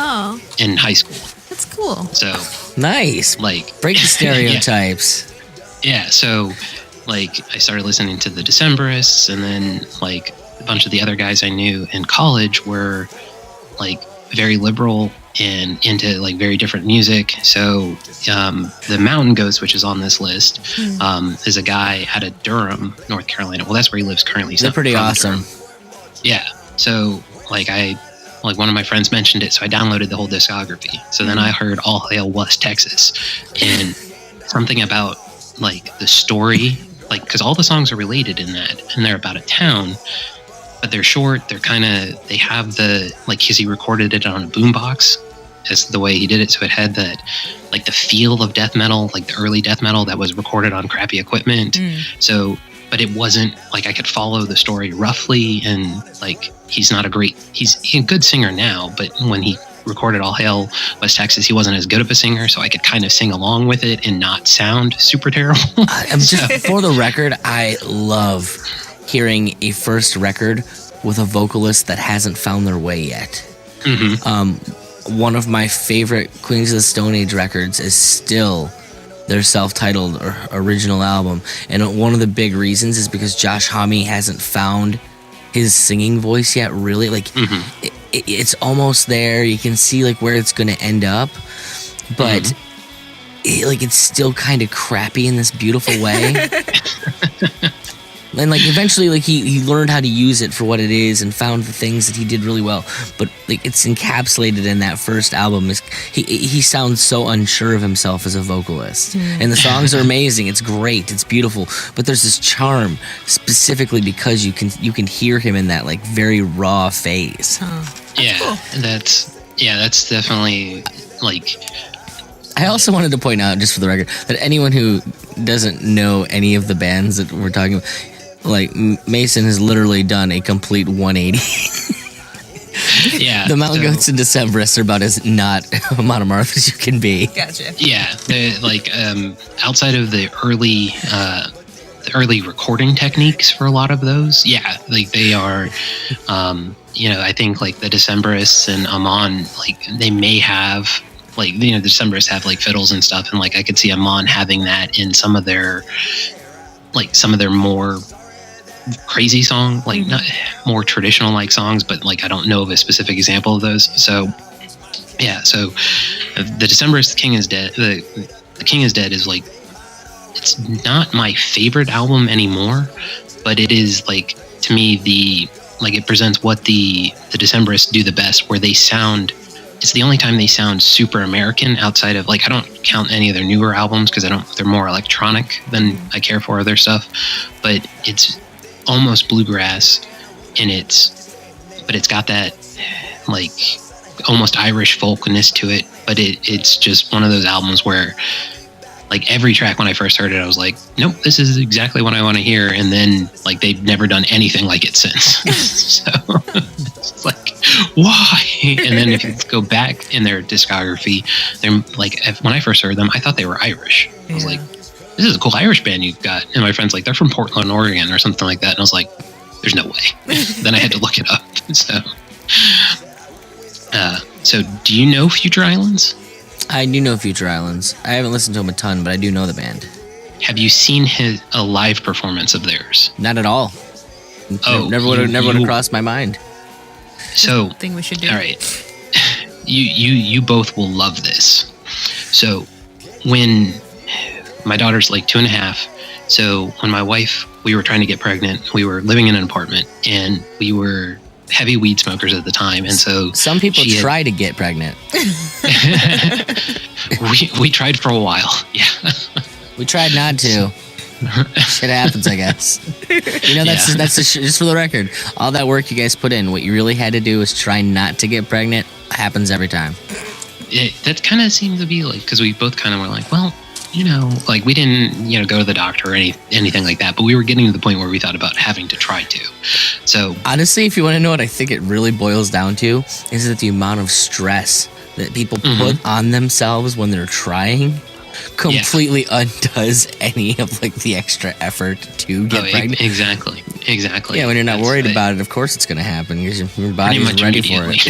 in high school. That's cool. So nice. Like break the stereotypes. Yeah, so like I started listening to the Decemberists, and then like a bunch of the other guys I knew in college were like very liberal and into like very different music. So the Mountain Goats, which is on this list, is a guy out of Durham, North Carolina. Well, that's where he lives currently. They're pretty awesome. Durham. Yeah. So like one of my friends mentioned it, so I downloaded the whole discography. So then I heard All Hail West Texas, and something about like the story, like because all the songs are related in that, and they're about a town, but they're short. They're they have the, like, because he recorded it on a boombox as the way he did it. So it had that, like the feel of death metal, like the early death metal that was recorded on crappy equipment. So, but it wasn't like I could follow the story roughly. And like, he's a good singer now, but when he recorded All Hail West Texas, he wasn't as good of a singer. So I could kind of sing along with it and not sound super terrible. Just for the record, I love hearing a first record with a vocalist that hasn't found their way yet. One of my favorite Queens of the Stone Age records is still their self-titled or original album, and one of the big reasons is because Josh Homme hasn't found his singing voice yet, really. Like it's almost there. You can see like where it's going to end up, but it's still kind of crappy in this beautiful way. And like eventually, like he learned how to use it for what it is and found the things that he did really well. But like it's encapsulated in that first album. He sounds so unsure of himself as a vocalist, and the songs are amazing. It's great. It's beautiful. But there's this charm specifically because you can hear him in that like very raw phase. That's definitely like. I also wanted to point out, just for the record, that anyone who doesn't know any of the bands that we're talking about, like Mason has literally done a complete 180. Yeah, the Mountain Goats and Decemberists are about as not monomarth as you can be. Gotcha. Yeah, like outside of the early recording techniques for a lot of those, like they are. I think like the Decemberists and Amon, like they may have like, you know, the Decemberists have like fiddles and stuff, and like I could see Amon having that in some of their more crazy song, like not more traditional like songs, but like I don't know of a specific example of those. So yeah, so the Decemberists King is Dead, the King is Dead is like, it's not my favorite album anymore, but it is like, to me, it presents what the Decemberists do the best, where they sound, it's the only time they sound super American outside of, like, I don't count any of their newer albums because they're more electronic than I care for other stuff, but it's almost bluegrass, and it's got that like almost Irish folkness to it, but it's just one of those albums where, like, every track when I first heard it, I was like, nope, this is exactly what I want to hear. And then, like, they've never done anything like it since. So it's like, why? And then if you go back in their discography, they're like, when I first heard them, I thought they were Irish. I was like, this is a cool Irish band you've got. And my friend's like, they're from Portland, Oregon or something like that. And I was like, there's no way. Then I had to look it up. So do you know Future Islands? I do know Future Islands. I haven't listened to them a ton, but I do know the band. Have you seen a live performance of theirs? Not at all. Oh, never would have crossed my mind. So, thing we should do. All right, you both will love this. So, when my daughter's like 2.5, so when my wife, we were trying to get pregnant, we were living in an apartment, and we were heavy weed smokers at the time, and so some people try to get pregnant. we tried for a while. Yeah, we tried not to. Shit happens, I guess. You know, that's just for the record. All that work you guys put in, what you really had to do is try not to get pregnant. Happens every time. That kind of seemed to be like, because we both kind of were like, well, you know, like we didn't, you know, go to the doctor or anything like that, but we were getting to the point where we thought about having to try to. So honestly, if you want to know what I think it really boils down to, is that the amount of stress that people put on themselves when they're trying completely undoes any of like the extra effort to get pregnant. Exactly. Yeah, when you're not worried about it, of course it's going to happen because your body's ready for it.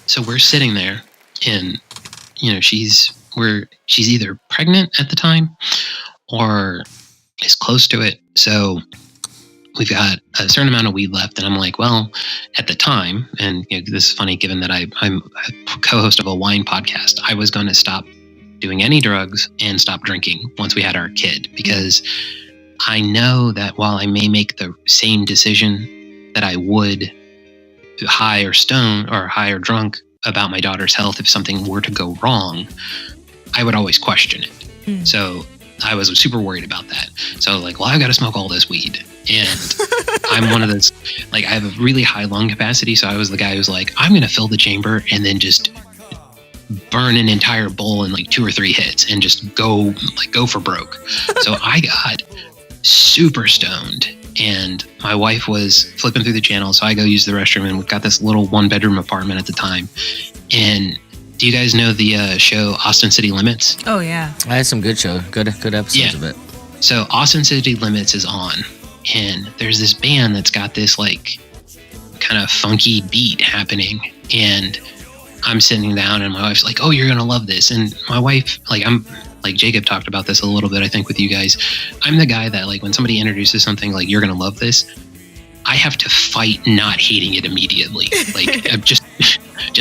So we're sitting there, and you know, she's either pregnant at the time or is close to it. So we've got a certain amount of weed left, and I'm like, well, at the time, and you know, this is funny given that I'm a co-host of a wine podcast, I was going to stop doing any drugs and stop drinking once we had our kid, because I know that while I may make the same decision that I would high or stone or high or drunk about my daughter's health, if something were to go wrong, I would always question it. So I was super worried about that. So like, well, I've got to smoke all this weed. And I'm one of those, like, I have a really high lung capacity. So I was the guy who's like, I'm going to fill the chamber and then just burn an entire bowl in like 2 or 3 hits and just go for broke. So I got super stoned, and my wife was flipping through the channel. So I go use the restroom, and we've got this little 1-bedroom apartment at the time. And do you guys know the show Austin City Limits? Oh yeah, I had some good episodes of it. So Austin City Limits is on, and there's this band that's got this like kind of funky beat happening, and I'm sitting down, and my wife's like, "Oh, you're gonna love this." And my wife, like, I'm like, Jacob talked about this a little bit, I think, with you guys. I'm the guy that, like, when somebody introduces something like, "You're gonna love this," I have to fight not hating it immediately. Like, just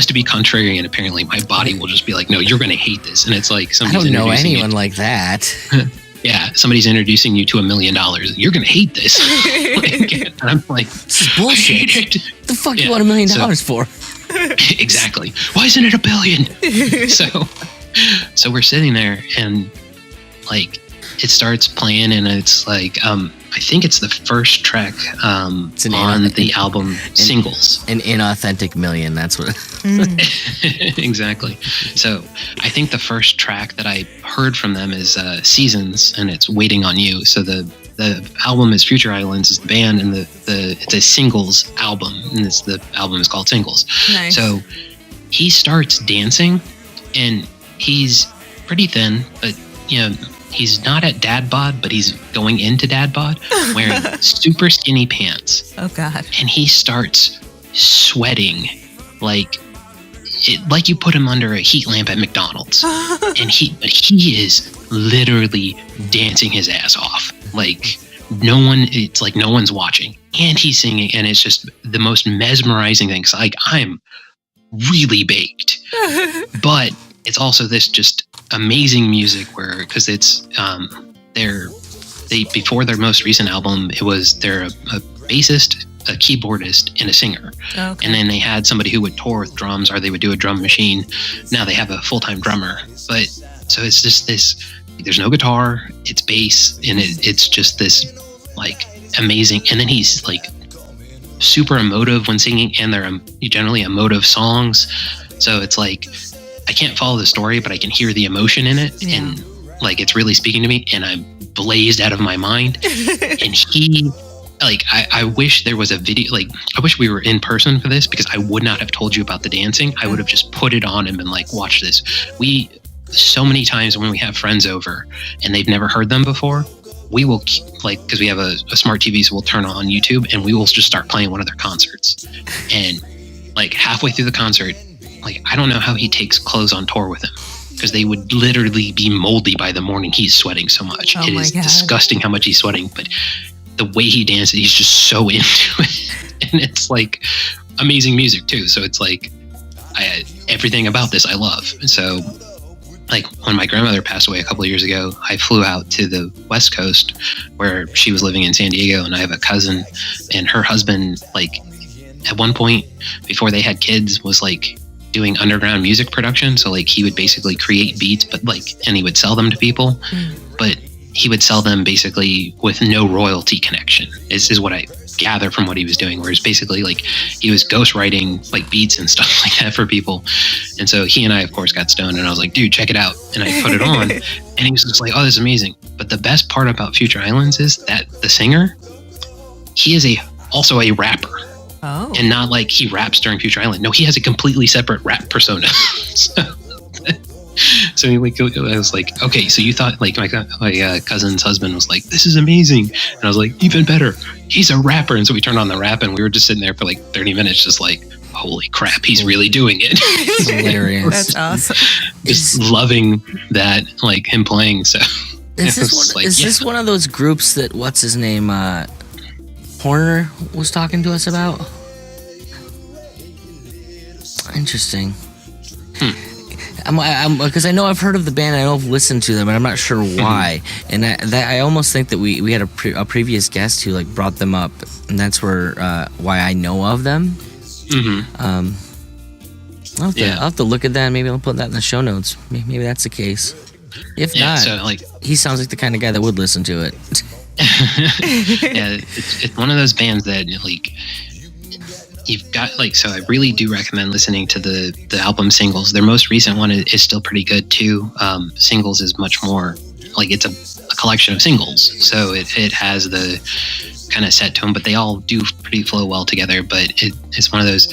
to be contrarian, apparently my body will just be like, "No, you're gonna hate this." And it's like, I don't know anyone like that. Yeah, somebody's introducing you to $1 million. You're gonna hate this. And I'm like, this is bullshit. What the fuck you want $1 million for? Exactly. Why isn't it $1 billion? So we're sitting there, and like it starts playing, and it's like I think it's the first track on the album Singles. An inauthentic million, that's what Exactly. So I think the first track that I heard from them is Seasons, and it's Waiting on You. So the album is Future Islands is the band, and it's a singles album, and the album is called Singles. Nice. So he starts dancing, and he's pretty thin, but you know, he's not at dad bod, but he's going into dad bod, wearing super skinny pants. Oh God. And he starts sweating like like you put him under a heat lamp at McDonald's, and he is literally dancing his ass off. Like it's like no one's watching, and he's singing, and it's just the most mesmerizing thing. So like I'm really baked, but it's also this just amazing music because it's they before their most recent album, they're a bassist, a keyboardist, and a singer. Okay. And then they had somebody who would tour with drums, or they would do a drum machine. Now they have a full-time drummer. But so it's just this, there's no guitar, it's bass, and it's just this like amazing. And then he's like super emotive when singing, and they're generally emotive songs. So it's like, I can't follow the story, but I can hear the emotion in it. Yeah. And like, it's really speaking to me, and I'm blazed out of my mind. And he, like, I wish there was a video, like, I wish we were in person for this, because I would not have told you about the dancing. I would have just put it on and been like, watch this. So many times when we have friends over and they've never heard them before, we will, like, because we have a smart TV, so we'll turn on YouTube and we will just start playing one of their concerts. And like halfway through the concert, like, I don't know how he takes clothes on tour with him, because they would literally be moldy by the morning. He's sweating so much. It is disgusting how much he's sweating, but the way he dances, he's just so into it. And it's like amazing music too. So it's like, everything about this I love. So like when my grandmother passed away a couple of years ago, I flew out to the West Coast where she was living in San Diego, and I have a cousin, and her husband, like at one point before they had kids, was like doing underground music production. So like he would basically create beats, but like, and he would sell them to people, but he would sell them basically with no royalty connection. This is what I gather from what he was doing, whereas basically like he was ghostwriting like beats and stuff like that for people. And so he and I, of course, got stoned, and I was like, dude, check it out. And I put it on, and he was just like, oh, this is amazing. But the best part about Future Islands is that the singer, he is also a rapper. Oh. And not like he raps during Future Island. No, he has a completely separate rap persona. So I was like, okay, so you thought like my cousin's husband was like, this is amazing. And I was like, even better, he's a rapper. And so we turned on the rap, and we were just sitting there for like 30 minutes, just like, holy crap, he's really doing it. Hilarious. That's awesome. Just loving that, like him playing. So is this one of those groups that, what's his name, Horner was talking to us about? Interesting. Because I know I've heard of the band, I know I've listened to them, but I'm not sure why. And I almost think that we had a previous guest who like brought them up, and that's where why I know of them. I'll have to look at that. Maybe I'll put that in the show notes. Maybe that's the case. If not, so, like, he sounds like the kind of guy that would listen to it. Yeah, it's one of those bands that like you've got, like, so I really do recommend listening to the album Singles. Their most recent one is still pretty good too. Singles is much more like, it's a collection of singles, so it has the kind of set tone, but they all do pretty flow well together. But it's one of those,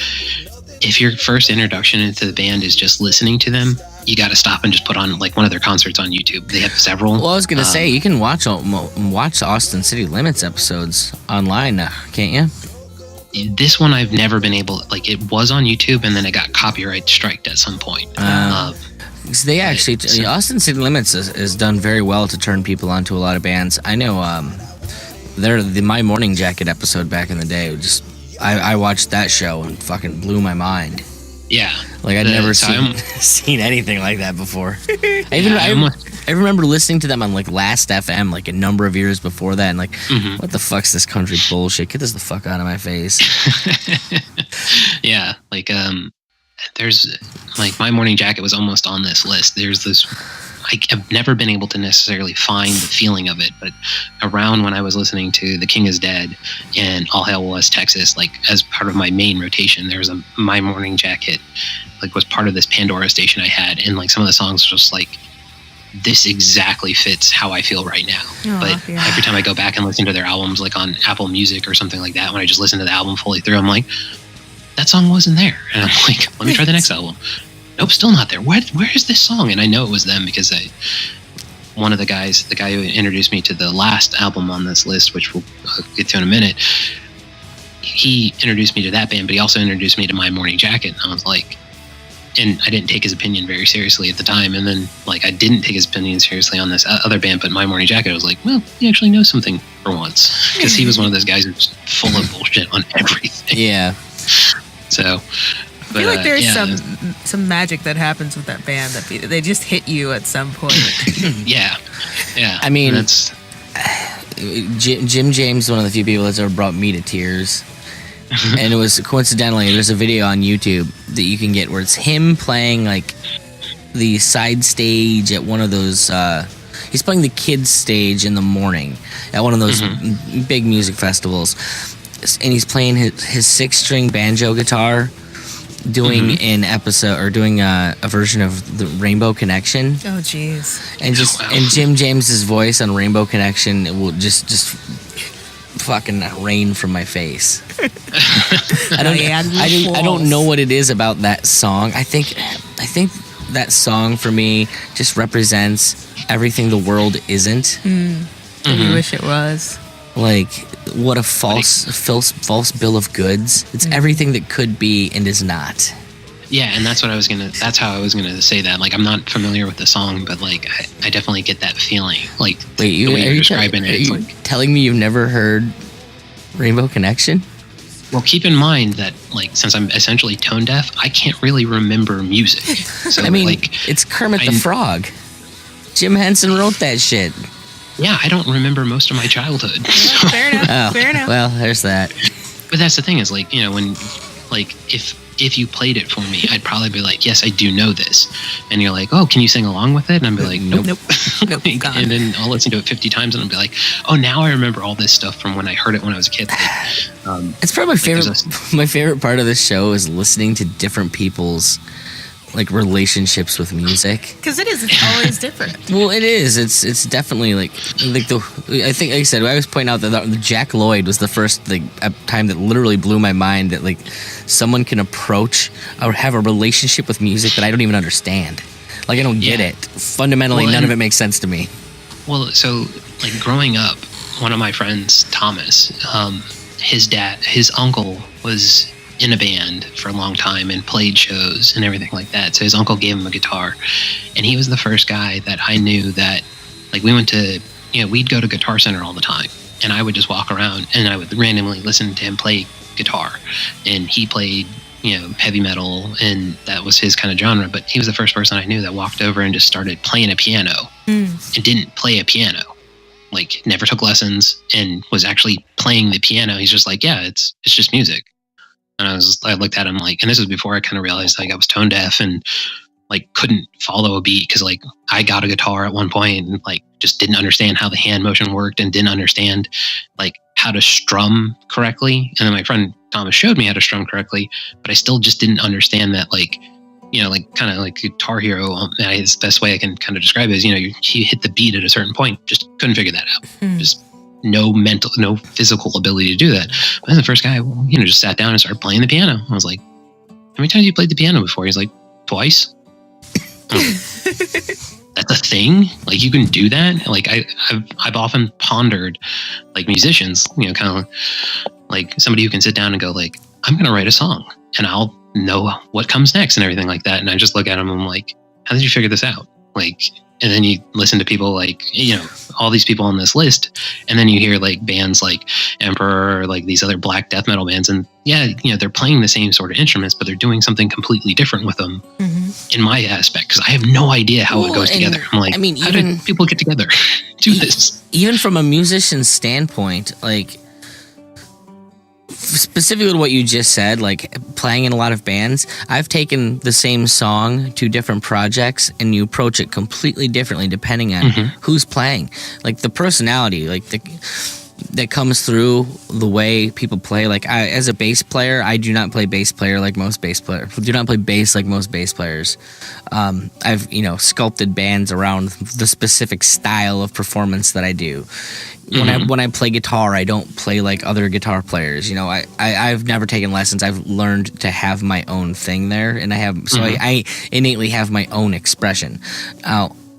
if your first introduction into the band is just listening to them, you got to stop and just put on like one of their concerts on YouTube. They have several. Well, I was gonna say, you can watch Austin City Limits episodes online, can't you? This one I've never been able, like, it was on YouTube and then it got copyright striked at some point. So they actually, Austin City Limits has done very well to turn people onto a lot of bands. I know the My Morning Jacket episode back in the day, I watched that show and fucking blew my mind. Yeah. Like, I'd never seen anything like that before. I remember listening to them on like Last FM like a number of years before that, and like, what the fuck's this country bullshit? Get this the fuck out of my face. Yeah, like there's like My Morning Jacket was almost on this list. There's this, I've never been able to necessarily find the feeling of it, but around when I was listening to The King is Dead and All Hail West Texas, like as part of my main rotation, there was a My Morning Jacket, like was part of this Pandora station I had, and like some of the songs were just like, this exactly fits how I feel right now. But every time I go back and listen to their albums, like on Apple Music or something like that, when I just listen to the album fully through, I'm like, that song wasn't there. And I'm like, let me try the next album. Nope, still not there. Where is this song? And I know it was them because one of the guy who introduced me to the last album on this list, which we'll get to in a minute, he introduced me to that band, but he also introduced me to My Morning Jacket. And I was like, and I didn't take his opinion very seriously at the time. And then like I didn't take his opinion seriously on this other band, but My Morning Jacket, I was like, well, he actually knows something for once, because he was one of those guys who's full of bullshit on everything. Yeah. So. I feel like there's some magic that happens with that band that they just hit you at some point. Yeah. I mean, Jim James is one of the few people that's ever brought me to tears. And it was coincidentally, there's a video on YouTube that you can get where it's him playing like the side stage at one of those. He's playing the kids stage in the morning at one of those big music festivals, and he's playing his 6-string banjo guitar, doing an episode or doing a version of the Rainbow Connection. Oh, jeez. And and Jim James's voice on Rainbow Connection, it will just fucking rain from my face. I don't know what it is about that song. I think that song for me just represents everything the world isn't. You wish it was. Like, what a false bill of goods. It's everything that could be and is not. Yeah, and that's how I was gonna say that. Like, I'm not familiar with the song, but like I definitely get that feeling. Like, wait, the way you're describing it, it's like telling me you've never heard Rainbow Connection? Well, keep in mind that, like, since I'm essentially tone deaf, I can't really remember music. So, I mean, like, it's Kermit the Frog. Jim Henson wrote that shit. Yeah, I don't remember most of my childhood. So. Fair enough. Fair enough. Well, there's that. But that's the thing is, like, you know, when, like, if you played it for me, I'd probably be like, yes, I do know this. And you're like, oh, can you sing along with it? And I'd be like, nope. And then I'll listen to it 50 times and I'll be like, oh, now I remember all this stuff from when I heard it when I was a kid. Like, it's probably my favorite. My favorite part of this show is listening to different people's like relationships with music, because it's always different. Well, it is. It's definitely like the. I think, like I said, I was pointing out that the Jack Lloyd was the first time that literally blew my mind that like someone can approach or have a relationship with music that I don't even understand. Like, I don't get it. Fundamentally, none of it makes sense to me. Well, so like growing up, one of my friends, Thomas, his uncle was in a band for a long time and played shows and everything like that. So his uncle gave him a guitar, and he was the first guy that I knew that, like, we went to, you know, we'd go to Guitar Center all the time, and I would just walk around and I would randomly listen to him play guitar, and he played, you know, heavy metal, and that was his kind of genre. But he was the first person I knew that walked over and just started playing a piano and didn't play a piano, like never took lessons, and was actually playing the piano. He's just like, yeah, it's just music. And I looked at him like, and this was before I kind of realized like I was tone deaf and like couldn't follow a beat, because like I got a guitar at one point and like just didn't understand how the hand motion worked and didn't understand like how to strum correctly. And then my friend Thomas showed me how to strum correctly, but I still just didn't understand that, like, you know, like kind of like Guitar Hero. The best way I can kind of describe it is, you know, you hit the beat at a certain point, just couldn't figure that out. Just no physical ability to do that. But then the first guy, you know, just sat down and started playing the piano. I was like, how many times have you played the piano before? He's like, twice. That's a thing? Like, you can do that? Like, I've often pondered, like, musicians, you know, kind of like somebody who can sit down and go like, I'm going to write a song and I'll know what comes next and everything like that. And I just look at them and I'm like, how did you figure this out? Like, and then you listen to people like, you know, all these people on this list, and then you hear like bands like Emperor or like these other black death metal bands, and yeah, you know, they're playing the same sort of instruments, but they're doing something completely different with them in my aspect, because I have no idea how it goes together. I'm like, I mean, how did people get together do this? Even from a musician's standpoint, like, specifically what you just said, like playing in a lot of bands, I've taken the same song to different projects and you approach it completely differently depending on who's playing. Like the personality, like that comes through the way people play. Like as a bass player, I do not play bass like most bass players. I've, you know, sculpted bands around the specific style of performance that I do. When I play guitar, I don't play like other guitar players. You know, I've never taken lessons. I've learned to have my own thing there, and I innately have my own expression.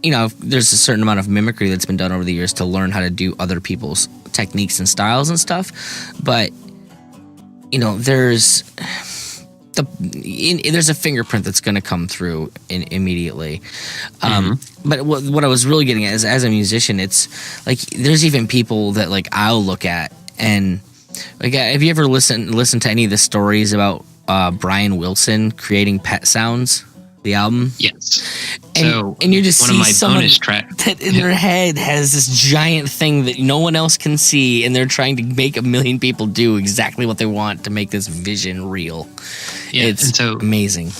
You know, there's a certain amount of mimicry that's been done over the years to learn how to do other people's techniques and styles and stuff. But, you know, there's there's a fingerprint that's going to come through immediately. But what I was really getting at is, as a musician, it's like there's even people that like I'll look at and like, have you ever listened to any of the stories about Brian Wilson creating Pet Sounds, the album? Yes. And you just one see of my someone bonus tracks that in their head has this giant thing that no one else can see, and they're trying to make a million people do exactly what they want to make this vision real. Yeah, it's and so amazing.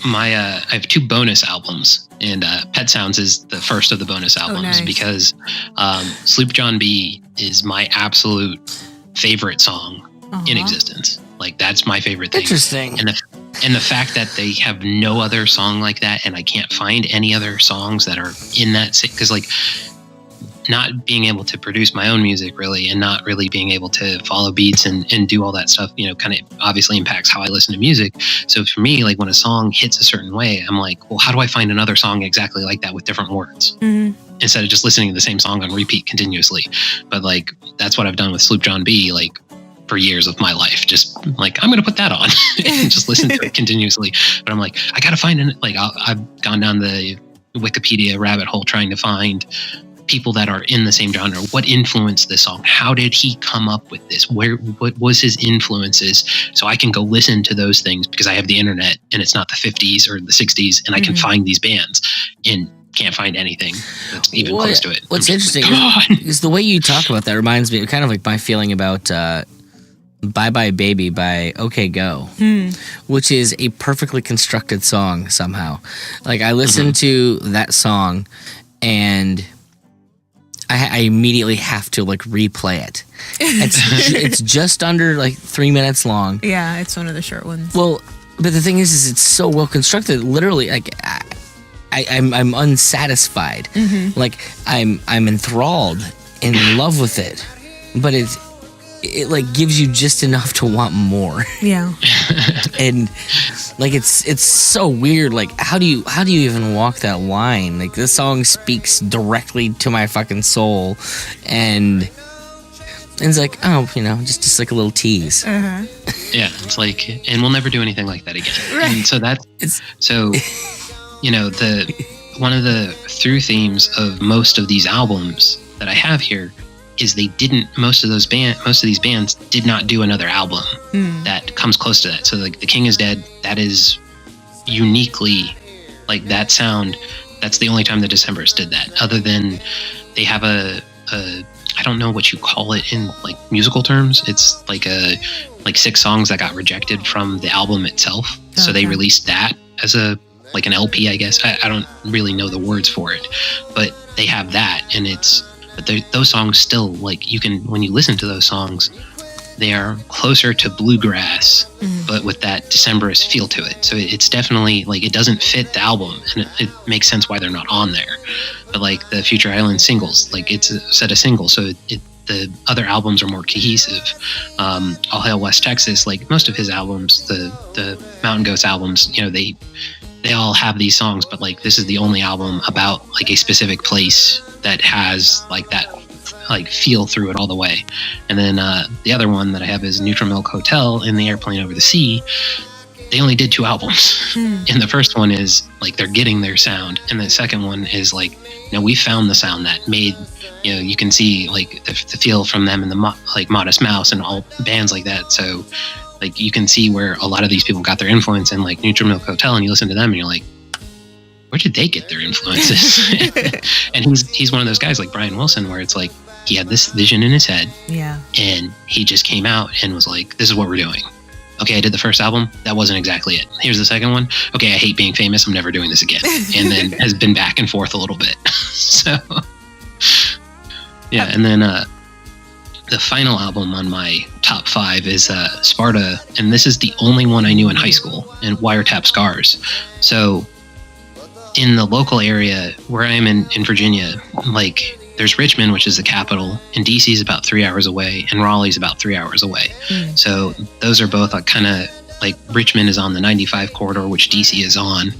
I have 2 bonus albums, and Pet Sounds is the first of the bonus albums. Nice. Because Sloop John B is my absolute favorite song in existence. Like, that's my favorite thing. Interesting. And the fact that they have no other song like that, and I can't find any other songs that are in that, because like not being able to produce my own music really, and not really being able to follow beats and do all that stuff, kind of obviously impacts how I listen to music. So for me, like when a song hits a certain way, I'm like, well, how do I find another song exactly like that with different words? Instead of just listening to the same song on repeat continuously. But like, that's what I've done with Sloop John B, like for years of my life. Just like, I'm going to put that on and just listen to it continuously. But I'm like, I got to find I've gone down the Wikipedia rabbit hole trying to find people that are in the same genre. What influenced this song? How did he come up with this? What was his influences? So I can go listen to those things because I have the internet and it's not the 50s or the 60s, and I can find these bands and can't find anything that's even close to it. What's interesting is the way you talk about that reminds me kind of like my feeling about Bye Bye Baby by OK Go, which is a perfectly constructed song somehow. Like I listened to that song and I immediately have to like replay it. It's just under like 3 minutes long. Yeah, it's one of the short ones. Well, but the thing is it's so well constructed. Literally, like I'm unsatisfied. Like I'm enthralled, in love with it, but it like gives you just enough to want more. Yeah. And like it's so weird. Like how do you even walk that line? Like this song speaks directly to my fucking soul, and it's like, oh, just like a little tease. Yeah, it's like, and we'll never do anything like that again. Right. And so one of the through themes of most of these albums that I have here is most of these bands did not do another album that comes close to that. So like The King is Dead, that is uniquely like that sound. That's the only time the Decemberists did that, other than they have a I don't know what you call it in like musical terms. It's like 6 songs that got rejected from the album itself. Okay. So they released that as an LP, I guess. I don't really know the words for it, but they have that, and but those songs still, like, when you listen to those songs, they are closer to bluegrass, but with that Decemberist feel to it. So it's definitely, like, it doesn't fit the album, and it makes sense why they're not on there. But, like, the Future Island singles, like, it's a set of singles, so the other albums are more cohesive. All Hail West Texas, like, most of his albums, the Mountain Goats albums, they all have these songs, but, like, this is the only album about, like, a specific place that has like that like feel through it all the way. And then the other one that I have is Neutral Milk Hotel in the Airplane Over the Sea. They only did 2 albums. And the first one is like they're getting their sound, and the second one is like, we found the sound that made, you can see like the feel from them and like Modest Mouse and all bands like that. So like you can see where a lot of these people got their influence in, like Neutral Milk Hotel, and you listen to them and you're like, where did they get their influences? And he's one of those guys like Brian Wilson, where it's like he had this vision in his head, and he just came out and was like, this is what we're doing. Okay, I did the first album, that wasn't exactly it. Here's the second one. Okay, I hate being famous, I'm never doing this again. And then has been back and forth a little bit. So yeah. And then the final album on my top 5 is Sparta, and this is the only one I knew in high school, and Wiretap Scars. So in the local area where I am in Virginia, like there's Richmond, which is the capital, and DC is about 3 hours away, and Raleigh's about 3 hours away. So those are both kind of like, Richmond is on the 95 corridor, which DC is on,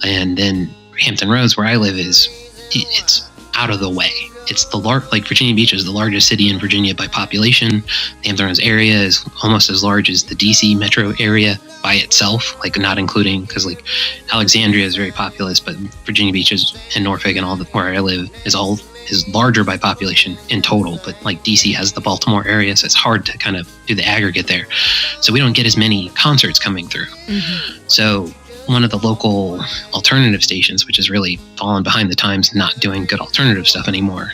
and then Hampton Roads, where I live, it's out of the way. It's like Virginia Beach is the largest city in Virginia by population. The Hamptons area is almost as large as the DC metro area by itself, like not including, because like Alexandria is very populous, but Virginia Beach is, and Norfolk and all where I live is larger by population in total. But like DC has the Baltimore area, so it's hard to kind of do the aggregate there. So we don't get as many concerts coming through. So one of the local alternative stations, which has really fallen behind the times, not doing good alternative stuff anymore.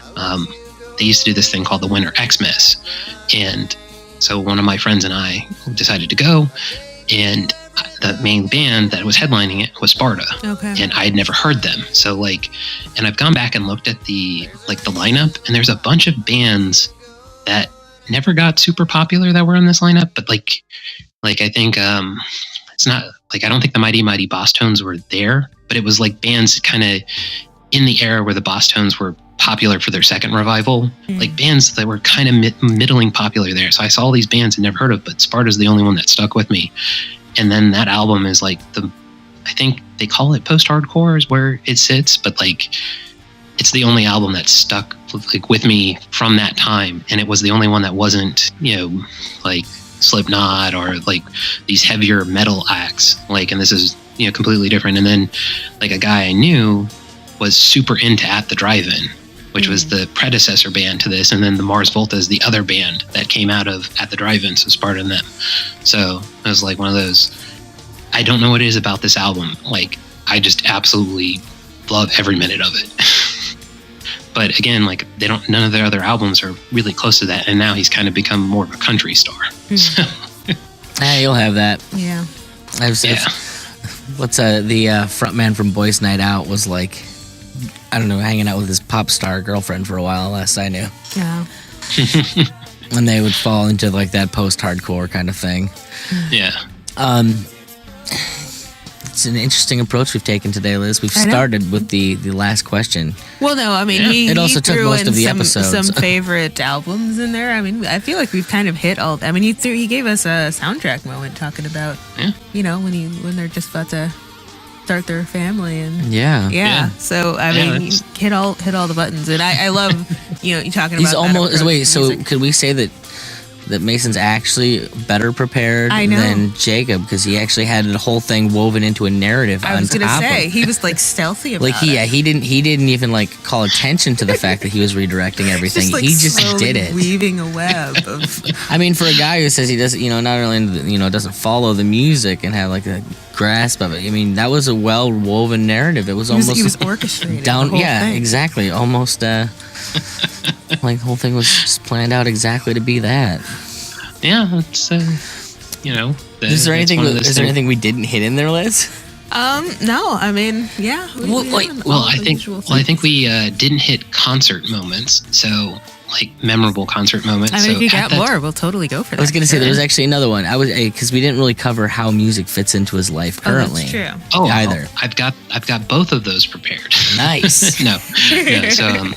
They used to do this thing called the Winter Xmas. And so one of my friends and I decided to go, and the main band that was headlining it was Sparta. Okay. And I had never heard them. So like, and I've gone back and looked at the lineup, and there's a bunch of bands that never got super popular that were in this lineup, but like I think, it's not like, I don't think the Mighty Mighty Boss Tones were there, but it was like bands kind of in the era where the Boss Tones were popular for their second revival, like bands that were kind of middling popular there. So I saw all these bands and never heard of, but Sparta's the only one that stuck with me. And then that album is like I think they call it post-hardcore is where it sits, but like it's the only album that stuck like with me from that time. And it was the only one that wasn't, like Slipknot or like these heavier metal acts, like, and this is completely different. And then like a guy I knew was super into At the Drive-In, which was the predecessor band to this, and then the Mars Volta is the other band that came out of At the Drive-In, so Sparta and them. So it was like one of those, I don't know what it is about this album, like I just absolutely love every minute of it. But again, like none of their other albums are really close to that. And now he's kind of become more of a country star. So. Hey, you'll have that. Yeah. What's the frontman from Boys Night Out was like, I don't know, hanging out with his pop star girlfriend for a while, last I knew. Yeah. And they would fall into like that post-hardcore kind of thing. Yeah. It's an interesting approach we've taken today, Liz. We've started with the last question. Well, no, I mean, it also took most of the episodes. Some favorite albums in there. I mean, I feel like we've kind of hit all. I mean, he gave us a soundtrack moment talking about, when they're just about to start their family and yeah. So I mean, you hit all the buttons, and I love you talking about. He's almost wait. So music. could we say that Mason's actually better prepared than Jacob, because he actually had the whole thing woven into a narrative. I was going to say he was like stealthy about it. He didn't even like call attention to the fact that he was redirecting everything. Just, like, he just did it, weaving a web of. I mean, for a guy who says he doesn't, not only doesn't follow the music and have like a grasp of it. I mean, that was a well woven narrative. It was he was orchestrating down. The whole thing. Exactly. Almost. Like the whole thing was just planned out exactly to be that. Yeah, it's Is there anything we didn't hit in there, Liz? No, I mean, yeah. I think we didn't hit concert moments. So like memorable concert moments. I mean, if you got more, we'll totally go for that. I was going to say there was actually another one. Because we didn't really cover how music fits into his life currently. Oh, that's true. Oh, either. I've got both of those prepared. Nice. No. So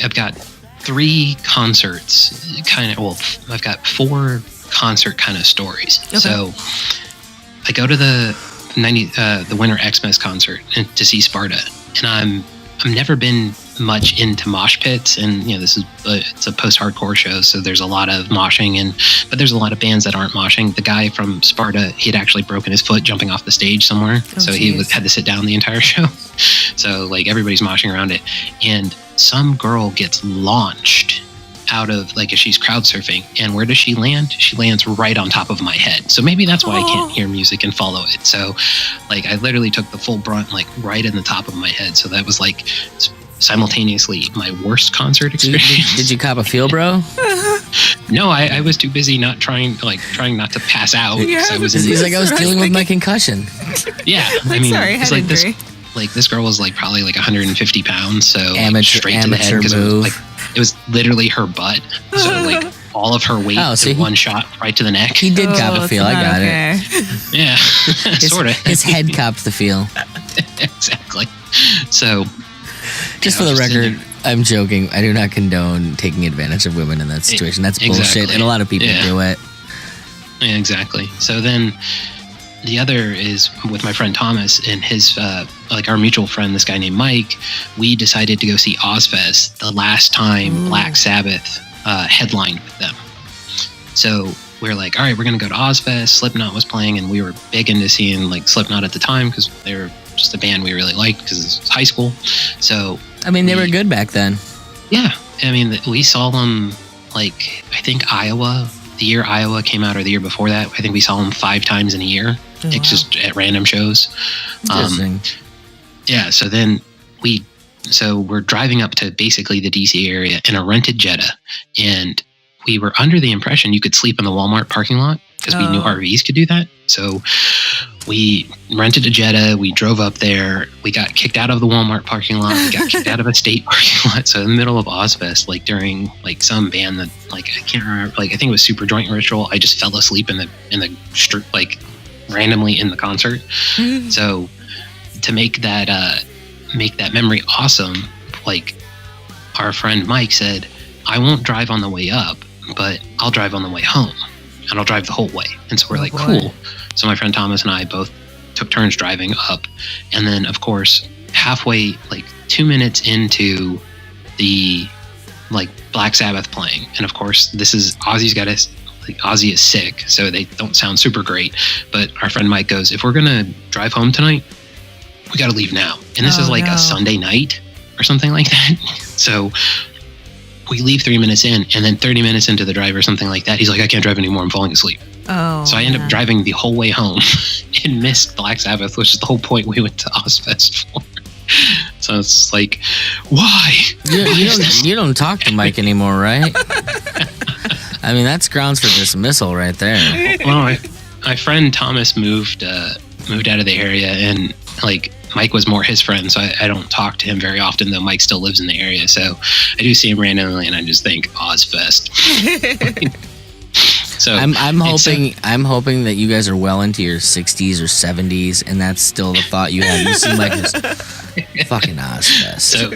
I've got 3 concerts, I've got 4 concert kind of stories. Okay. So I go to the Winter Xmas concert to see Sparta, and I've never been much into mosh pits, and this is it's a post-hardcore show, so there's a lot of moshing, but there's a lot of bands that aren't moshing. The guy from Sparta, he had actually broken his foot jumping off the stage somewhere, he had to sit down the entire show. So like everybody's moshing around it, and some girl gets launched out of, like, if she's crowd surfing, and where does she land? She lands right on top of my head. So maybe that's why I can't hear music and follow it. So like I literally took the full brunt, like right in the top of my head. So that was like simultaneously my worst concert experience. Did you cop a feel, bro? No, I was too busy trying not to pass out. Yeah, I was I was dealing with my concussion. Yeah, I mean, sorry, it's like this. Like this girl was like probably like 150 pounds, so straight to the head, because it was literally her butt. So like all of her weight in one shot right to the neck. He did cop a feel. I got it. Yeah, sort of. His head copped the feel. Exactly. So, just for the record, I'm joking. I do not condone taking advantage of women in that situation. That's bullshit, and a lot of people do it. Yeah, exactly. So then, the other is with my friend Thomas and his, like our mutual friend, this guy named Mike. We decided to go see Ozfest the last time Black Sabbath headlined with them. So we were like, all right, we're going to go to Ozfest. Slipknot was playing, and we were big into seeing like Slipknot at the time because they were just a band we really liked because it was high school. So I mean, they were good back then. Yeah. I mean, we saw them like, I think Iowa, the year Iowa came out or the year before that. I think we saw them 5 times in a year. Oh, it's just at random shows. Interesting. Yeah. So then we're driving up to basically the DC area in a rented Jetta, and we were under the impression you could sleep in the Walmart parking lot because we knew RVs could do that. So we rented a Jetta. We drove up there. We got kicked out of the Walmart parking lot. We got kicked out of a state parking lot. So in the middle of Ozfest, like during like some band that like I can't remember, like I think it was Super Joint Ritual. I just fell asleep in the street, like randomly in the concert. So to make that memory awesome, like our friend Mike said, I won't drive on the way up, but I'll drive on the way home, and I'll drive the whole way. And so we're like, cool. So my friend Thomas and I both took turns driving up. And then, of course, halfway, like 2 minutes into the like Black Sabbath playing. And of course, this is Ozzy's got us, like Ozzy is sick, so they don't sound super great. But our friend Mike goes, if we're going to drive home tonight, we got to leave now. And this is like a Sunday night or something like that. So we leave 3 minutes in, and then 30 minutes into the drive or something like that, he's like, I can't drive anymore. I'm falling asleep. So I ended up driving the whole way home and missed Black Sabbath, which is the whole point we went to Ozfest for. So it's like, why? You don't talk to Mike anymore, right? I mean, that's grounds for dismissal right there. Well, my friend Thomas moved out of the area, and like Mike was more his friend, so I don't talk to him very often, though Mike still lives in the area. So I do see him randomly, and I just think Ozfest. So I'm hoping that you guys are well into your 60s or 70s, and that's still the thought you have. You seem like this fucking Ozfest. So,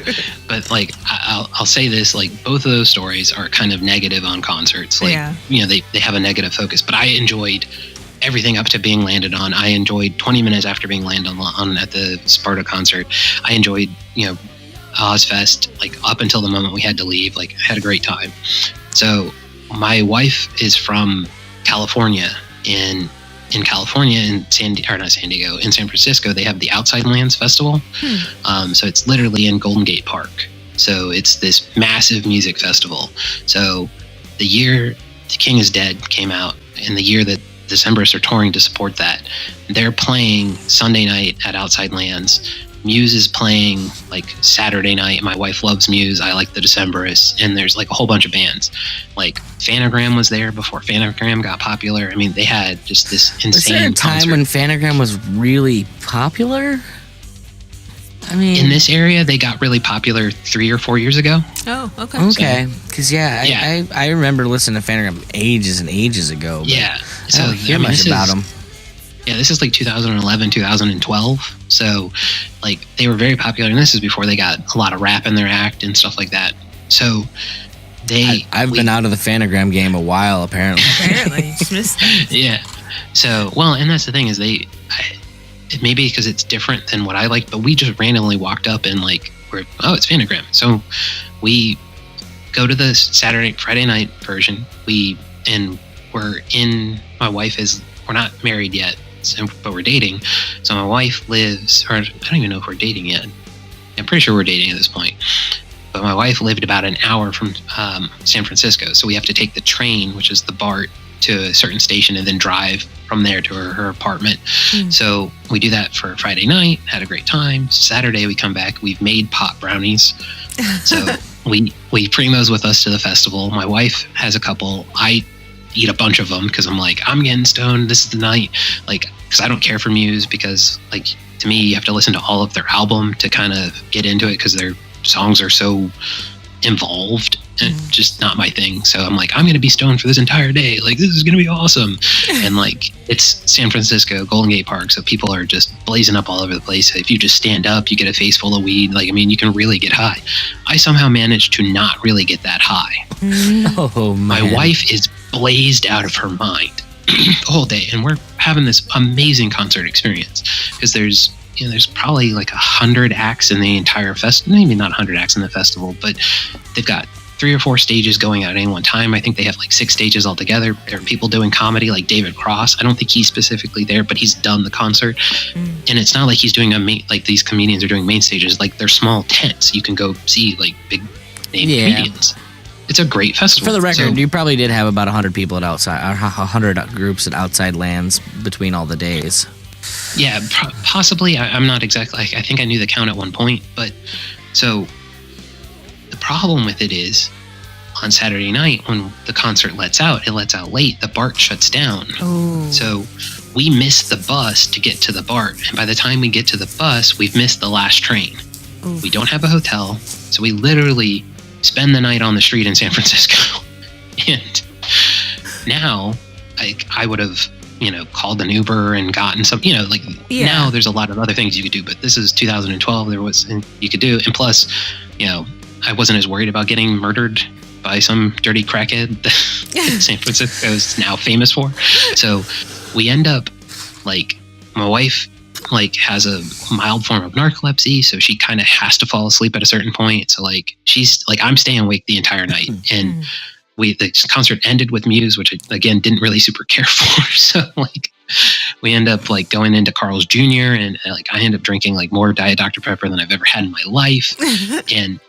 but like I'll say this: like both of those stories are kind of negative on concerts. Like you know, they have a negative focus, but I enjoyed everything up to being landed on. I enjoyed 20 minutes after being landed on at the Sparta concert. I enjoyed, you know, Ozfest, like up until the moment we had to leave. Like I had a great time. So my wife is from California. In California, in San Francisco, they have the Outside Lands Festival. So it's literally in Golden Gate Park. So it's this massive music festival. So the year The King is Dead came out, and the year that Decemberists are touring to support that, they're playing Sunday night at Outside Lands. Muse is playing like Saturday night. My wife loves Muse. I like the Decemberists, and there's like a whole bunch of bands. Like Phanogram was there before Phanogram got popular. I mean, they had just this insane. Was there a time concert when Phanogram was really popular? I mean, in this area, they got really popular 3 or 4 years ago. Oh, okay. Okay, because I remember listening to Phanogram ages and ages ago. Yeah, so I don't hear much about them. Yeah, this is like 2011, 2012. So, like, they were very popular, and this is before they got a lot of rap in their act and stuff like that. So, I've been out of the Phanogram game a while, apparently. Apparently, yeah. So, well, and that's the thing is maybe because it's different than what I like, but we just randomly walked up and like, it's Phanogram. So we go to the Friday night version. We're not married yet, but we're dating. So my wife lives, or I don't even know if we're dating yet. I'm pretty sure we're dating at this point. But my wife lived about an hour from San Francisco. So we have to take the train, which is the BART, to a certain station and then drive from there to her apartment. So we do that for Friday night, had a great time. Saturday we come back, we've made pot brownies. So we bring those with us to the festival. My wife has a couple. I eat a bunch of them because I'm like, I'm getting stoned. This is the night. Like, because I don't care for Muse, because like to me, you have to listen to all of their album to kind of get into it because their songs are so involved and just not my thing. So I'm like, I'm going to be stoned for this entire day. Like, this is going to be awesome. And like, it's San Francisco, Golden Gate Park. So people are just blazing up all over the place. If you just stand up, you get a face full of weed. Like, I mean, you can really get high. I somehow managed to not really get that high. Oh, man. My wife is blazed out of her mind. the whole day, and we're having this amazing concert experience because there's probably like 100 acts in the entire festival. Maybe not 100 acts in the festival, but they've got 3 or 4 stages going at any one time. I think they have like 6 stages altogether. There are people doing comedy like David Cross. I don't think he's specifically there, but he's done the concert. And it's not like he's doing like these comedians are doing main stages. Like they're small tents. You can go see like big name comedians. It's a great festival. For the record, you probably did have about 100 people at outside, 100 groups at outside lands between all the days. Yeah, possibly. I'm not exactly. I think I knew the count at one point, but so the problem with it is on Saturday night when the concert lets out, it lets out late. The BART shuts down. Oh. So we miss the bus to get to the BART, and by the time we get to the bus, we've missed the last train. Ooh. We don't have a hotel, so we literally spend the night on the street in San Francisco. And now, like, I would have, called an Uber and gotten some, now there's a lot of other things you could do, but this is 2012. There was, you could do, and plus, I wasn't as worried about getting murdered by some dirty crackhead that San Francisco is now famous for. So we end up, like, my wife, like, has a mild form of narcolepsy, so she kind of has to fall asleep at a certain point. So, like, she's like, I'm staying awake the entire night, and the concert ended with Muse, which I, again, didn't really super care for. So, like, we end up like going into Carl's Jr. and like I end up drinking like more Diet Dr. Pepper than I've ever had in my life, and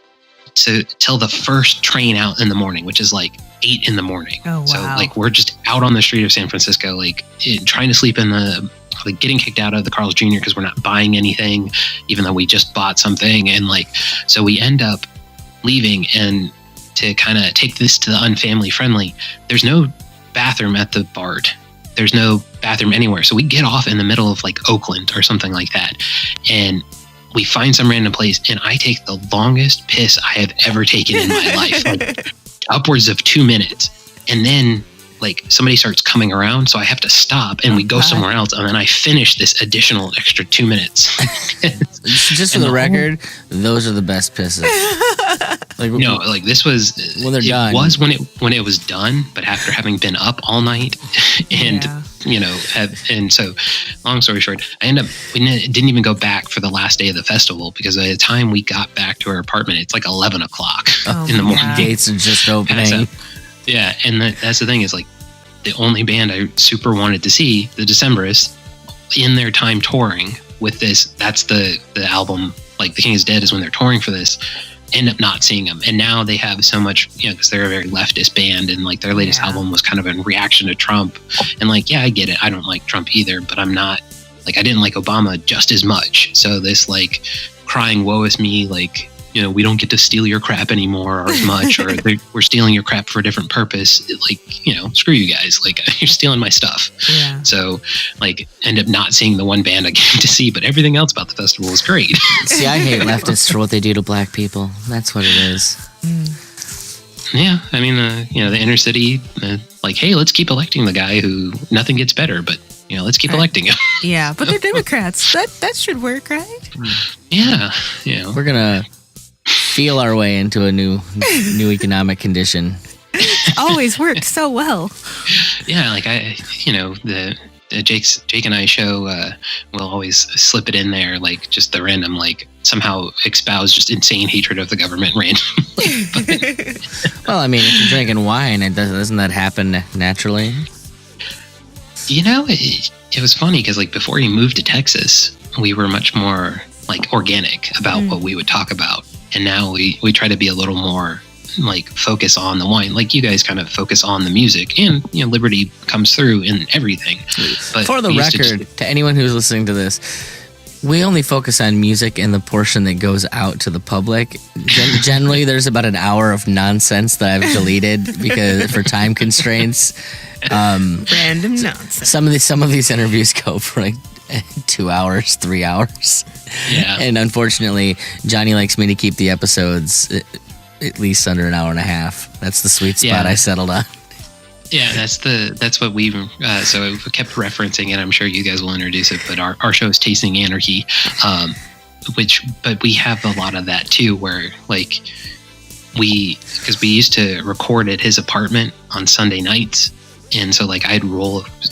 so till the first train out in the morning, which is like 8 in the morning. Oh, wow. So like we're just out on the street of San Francisco, like trying to sleep in like getting kicked out of the Carl's Jr. because we're not buying anything, even though we just bought something. And like, so we end up leaving, and to kind of take this to the unfamily friendly, there's no bathroom at the BART. There's no bathroom anywhere. So we get off in the middle of like Oakland or something like that. And we find some random place, and I take the longest piss I have ever taken in my life, like upwards of 2 minutes. And then like somebody starts coming around, so I have to stop, and we go somewhere else, and then I finish this additional extra 2 minutes. Just for the record, those are the best pisses. Like, no, like this was when they're done. It was when it was done, but after having been up all night, and and so, long story short, we didn't even go back for the last day of the festival, because by the time we got back to our apartment, it's like 11 o'clock in the morning. Gates are just opening. Yeah, and that's the thing is, like, the only band I super wanted to see, the Decemberists, in their time touring with this, that's the album, like The King is Dead is when they're touring for this, end up not seeing them. And now they have so much, because they're a very leftist band, and like their latest album was kind of in reaction to Trump. And like, yeah, I get it. I don't like Trump either, but I'm not, like, I didn't like Obama just as much. So this like crying, woe is me, like, we don't get to steal your crap anymore or as much, or we're stealing your crap for a different purpose. Like, screw you guys. Like, you're stealing my stuff. Yeah. So, like, end up not seeing the one band I came to see, but everything else about the festival was great. See, I hate leftists for what they do to black people. That's what it is. Yeah. I mean, the inner city, like, hey, let's keep electing the guy who nothing gets better, but, let's keep electing him. Yeah, but they're Democrats. That should work, right? Yeah. We're going to feel our way into a new economic condition. It's always worked so well. Yeah, like the Jake and I show will always slip it in there, like just the random, like somehow espouse just insane hatred of the government randomly. Well, I mean, if you're drinking wine, doesn't that happen naturally? It was funny because like before he moved to Texas, we were much more like organic about what we would talk about. And now we try to be a little more like focus on the wine, like you guys kind of focus on the music, and liberty comes through in everything. But for the record, to anyone who's listening to this, we only focus on music and the portion that goes out to the public. Generally, there's about an hour of nonsense that I've deleted because for time constraints. Random nonsense. Some of these interviews go for like 2 hours, 3 hours. Yeah. And unfortunately, Johnny likes me to keep the episodes at least under an hour and a half. That's the sweet spot I settled on. Yeah, that's what we so we kept referencing it. I'm sure you guys will introduce it, but our show is Tasting Anarchy, but we have a lot of that too, where like because we used to record at his apartment on Sunday nights, And so like I'd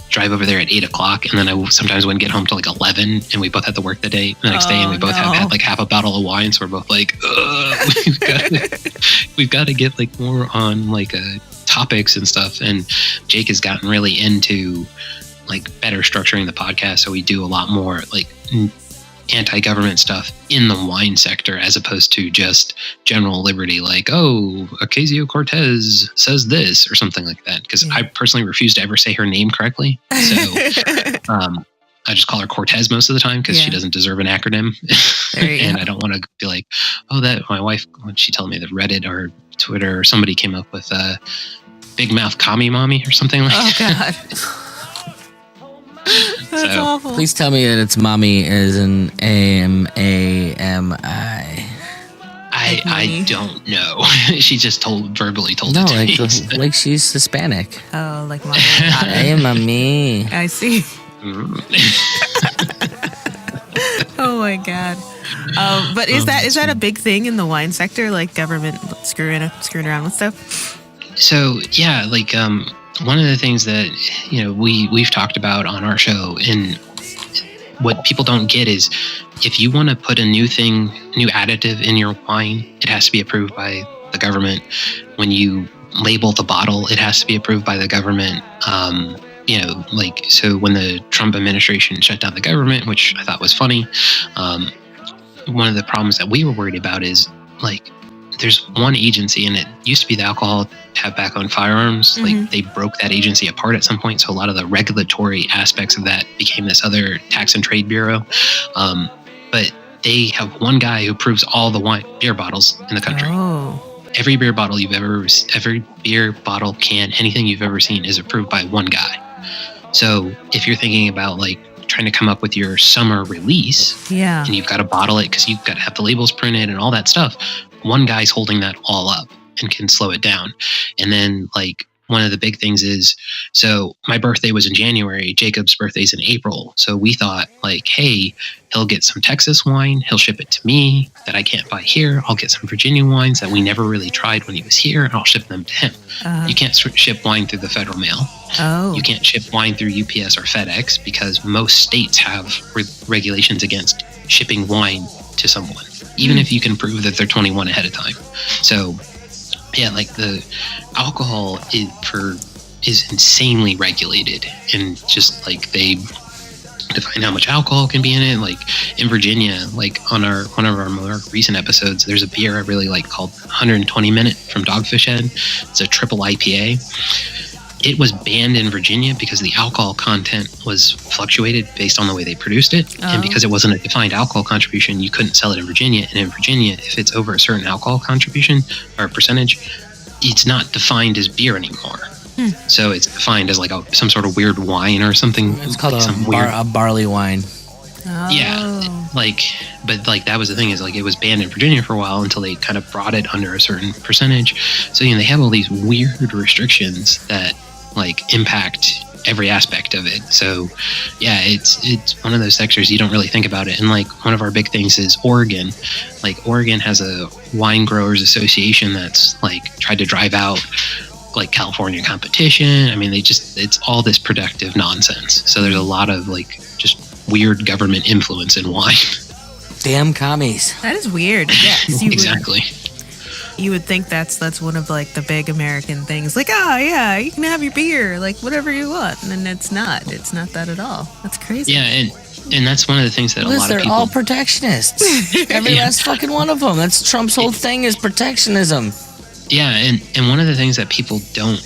drive over there at 8:00, and then I sometimes wouldn't get home till like 11, and we both had to work the next day, and we both have had like half a bottle of wine, so we're both like, we've got to get like more on like topics and stuff. And Jake has gotten really into like better structuring the podcast, so we do a lot more like anti-government stuff in the wine sector as opposed to just general liberty, like, Ocasio-Cortez says this or something like that, because I personally refuse to ever say her name correctly, so I just call her Cortez most of the time because she doesn't deserve an acronym. And I don't want to be like, that my wife, when she told me that Reddit or Twitter or somebody came up with big mouth commie mommy or something like that. God. That's awful. Please tell me that it's mommy as in AMAMI. I don't know. She just verbally told it to me. Like she's Hispanic. Oh, like mommy. Hey, mommy. I see. Oh my God. But is that a big thing in the wine sector, like government screwing around with stuff? So yeah, like one of the things that we've talked about on our show, and what people don't get is, if you want to put a new additive in your wine, it has to be approved by the government. When you label the bottle, it has to be approved by the government. So when the Trump administration shut down the government, which I thought was funny, one of the problems that we were worried about is like, there's one agency, and it used to be the Alcohol, Tobacco, and Firearms. Mm-hmm. Like, they broke that agency apart at some point, so a lot of the regulatory aspects of that became this other Tax and Trade Bureau. But they have one guy who approves all the beer bottles in the country. Oh. Every beer bottle every beer bottle, can, anything you've ever seen is approved by one guy. So if you're thinking about like trying to come up with your summer release, and you've got to bottle it because you've got to have the labels printed and all that stuff, one guy's holding that all up and can slow it down. And then like one of the big things is, so my birthday was in January, Jacob's birthday's in April. So we thought like, hey, he'll get some Texas wine, he'll ship it to me that I can't buy here. I'll get some Virginia wines that we never really tried when he was here, and I'll ship them to him. You can't ship wine through the federal mail. You can't ship wine through UPS or FedEx because most states have regulations against shipping wine to someone, even if you can prove that they're 21 ahead of time. So yeah, like the alcohol is insanely regulated, and just like they define how much alcohol can be in it. Like in Virginia, like on one of our more recent episodes, there's a beer I really like called 120 Minute from Dogfish Head. It's a triple IPA. It was banned in Virginia because the alcohol content was fluctuated based on the way they produced it. And because it wasn't a defined alcohol contribution, you couldn't sell it in Virginia. And in Virginia, if it's over a certain alcohol contribution or percentage, it's not defined as beer anymore. So it's defined as like some sort of weird wine or something. It's called a barley wine. Yeah, but that was the thing, is like it was banned in Virginia for a while until they kind of brought it under a certain percentage. So they have all these weird restrictions that like impact every aspect of it. So yeah, it's one of those sectors you don't really think about it. And like one of our big things is Oregon. Like Oregon has a wine growers association that's like tried to drive out like California competition. I mean, it's all this productive nonsense. So there's a lot of like just weird government influence in wine. Damn commies. That is weird. Yes, exactly. You would think that's one of like the big American things. Like, yeah, you can have your beer, like whatever you want. And then it's not that at all. That's crazy. Yeah, and that's one of the things that a lot of they're people... all protectionists. Every last fucking one of them. That's Trump's whole thing, is protectionism. Yeah, and one of the things that people don't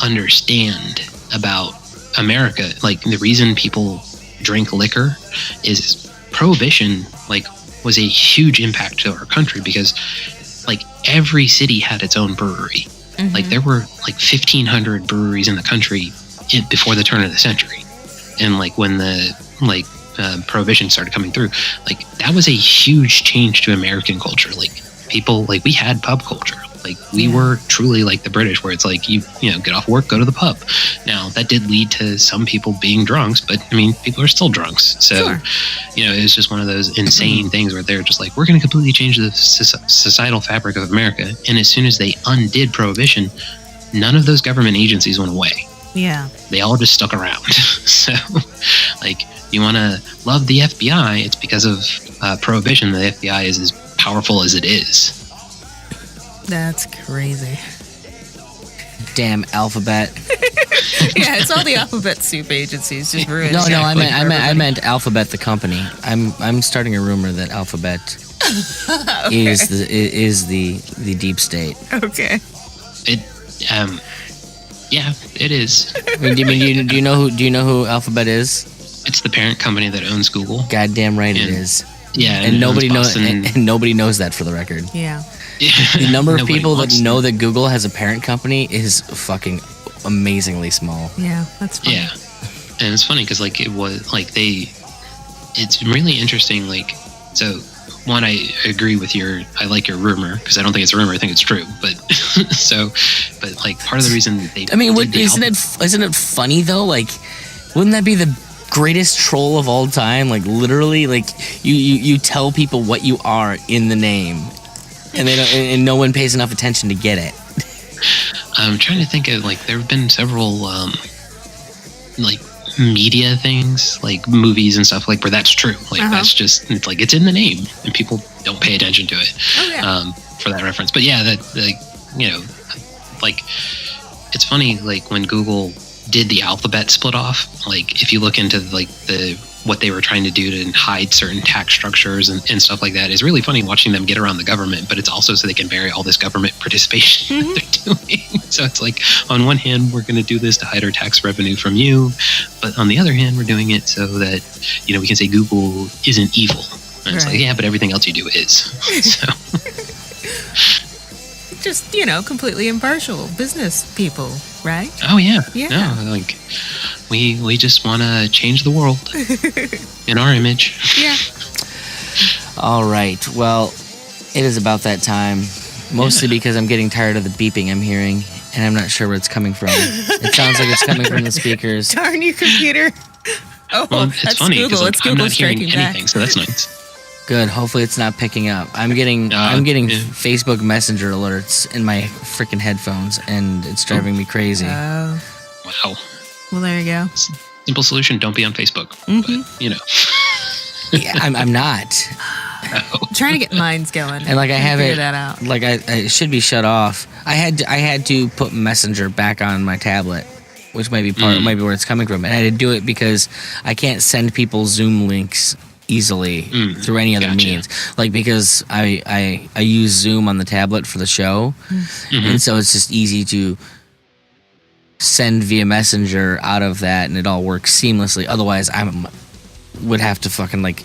understand about America, like the reason people drink liquor, is prohibition like was a huge impact to our country, because like every city had its own brewery. Like there were like 1,500 breweries in the country before the turn of the century. And like when the prohibition started coming through, like that was a huge change to American culture. Like people, like we had pub culture. Like we were truly like the British, where it's like you get off work, go to the pub. Now that did lead to some people being drunks, but I mean people are still drunks. So it was just one of those insane things where they're just like, we're going to completely change the societal fabric of America. And as soon as they undid prohibition, none of those government agencies went away. Yeah. They all just stuck around. So, like, you want to love the FBI, it's because of prohibition. The FBI is as powerful as it is. That's crazy. Damn Alphabet. Yeah, it's all the alphabet soup agencies just ruined. No, Exactly. I meant Alphabet the company. I'm starting a rumor that Alphabet is the deep state. Okay. Yeah, it is. I mean, do you know who Alphabet is? It's the parent company that owns Google. Goddamn right it And- is. Yeah, And nobody knows. Boston. And nobody knows that for the record. Yeah. The number of Nobody people that wants know them. that Google has a parent company is fucking amazingly small. Yeah, that's fun. Yeah, and it's funny because like it was like it's really interesting. Like, so one, I agree with I like your rumor because I don't think it's a rumor. I think it's true. But but like part of the reason they, I mean, did the isn't it funny though? Like, wouldn't that be the greatest troll of all time? Like, literally, like you tell people what you are in the name, and they don't, and no one pays enough attention to get it. I'm trying to think of like there have been several like media things like movies and stuff like where that's true. Like that's just it's like it's in the name and people don't pay attention to it. Oh, yeah. For that reference. But yeah, that like you know like it's funny like when Google did the alphabet split off, like if you look into like what they were trying to do to hide certain tax structures and stuff like that, is really funny watching them get around the government, but it's also so they can bury all this government participation that they're doing. So it's like, on one hand, we're going to do this to hide our tax revenue from you, but on the other hand, we're doing it so that, we can say Google isn't evil. And it's like, yeah, but everything else you do is. So. Just, completely impartial business people, right? Oh, yeah. Yeah. No, like, we just want to change the world in our image. Yeah. All right. Well, it is about that time. Mostly because I'm getting tired of the beeping I'm hearing, and I'm not sure where it's coming from. It sounds like it's coming from the speakers. Darn you, computer. Oh, Well, it's that's funny Google. because It's I'm Google not hearing striking back. anything, so that's nice. Good. Hopefully it's not picking up. I'm getting yeah. Facebook Messenger alerts in my freaking headphones, and it's driving me crazy. Wow. Well, there you go. Simple solution: don't be on Facebook. But Yeah, I'm not. Trying to get minds going. And like I have figure it, that out. like it should be shut off. I had to put Messenger back on my tablet, which might be might be where it's coming from. And I had to do it because I can't send people Zoom links easily through any other means. Like because I use Zoom on the tablet for the show, and so it's just easy to send via Messenger out of that, and it all works seamlessly. Otherwise, would have to fucking like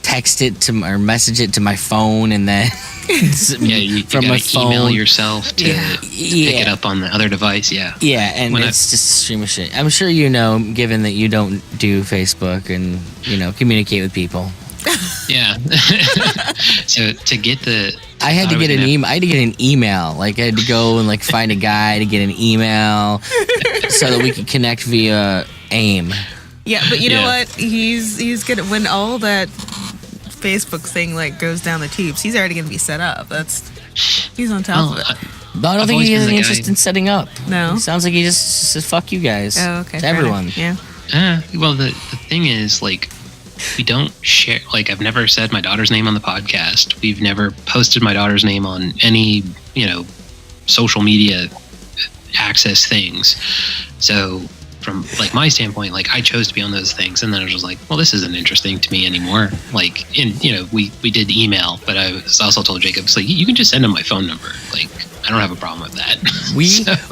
text it or message it to my phone, and then you from my gotta phone email yourself to pick it up on the other device. Yeah, and it's just a stream of shit. I'm sure given that you don't do Facebook and communicate with people. Yeah. So to get I had to get an email. I had to get an email. Like I had to go and like find a guy to get an email so that we could connect via AIM. Yeah, but you know what? He's gonna, when all that Facebook thing like goes down the tubes, he's already gonna be set up. He's on top of it. But I don't think he has any interest in setting up. No. It sounds like he just says fuck you guys. Oh, okay. To everyone. Yeah. Well, the thing is, like, we don't share. Like, I've never said my daughter's name on the podcast. We've never posted my daughter's name on any social media access things. So from like my standpoint, like I chose to be on those things, and then I was just like, well, this isn't interesting to me anymore. Like, and we did email, but I was also told Jacob, like, you can just send him my phone number. Like, I don't have a problem with that.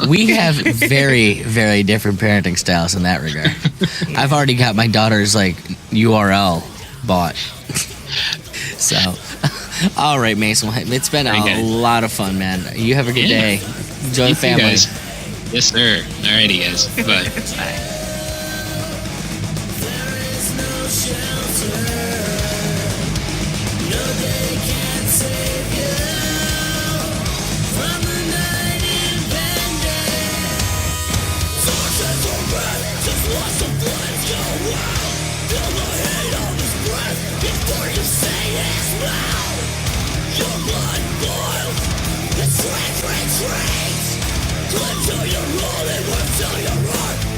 We have very, very different parenting styles in that regard. I've already got my daughter's like URL bought. So, all right, Mason. It's been a lot of fun, man. You have a good day. Enjoy the family. Guys. Yes, sir. Alrighty, guys. Bye. Bye. Cleanse all your role and work till your heart.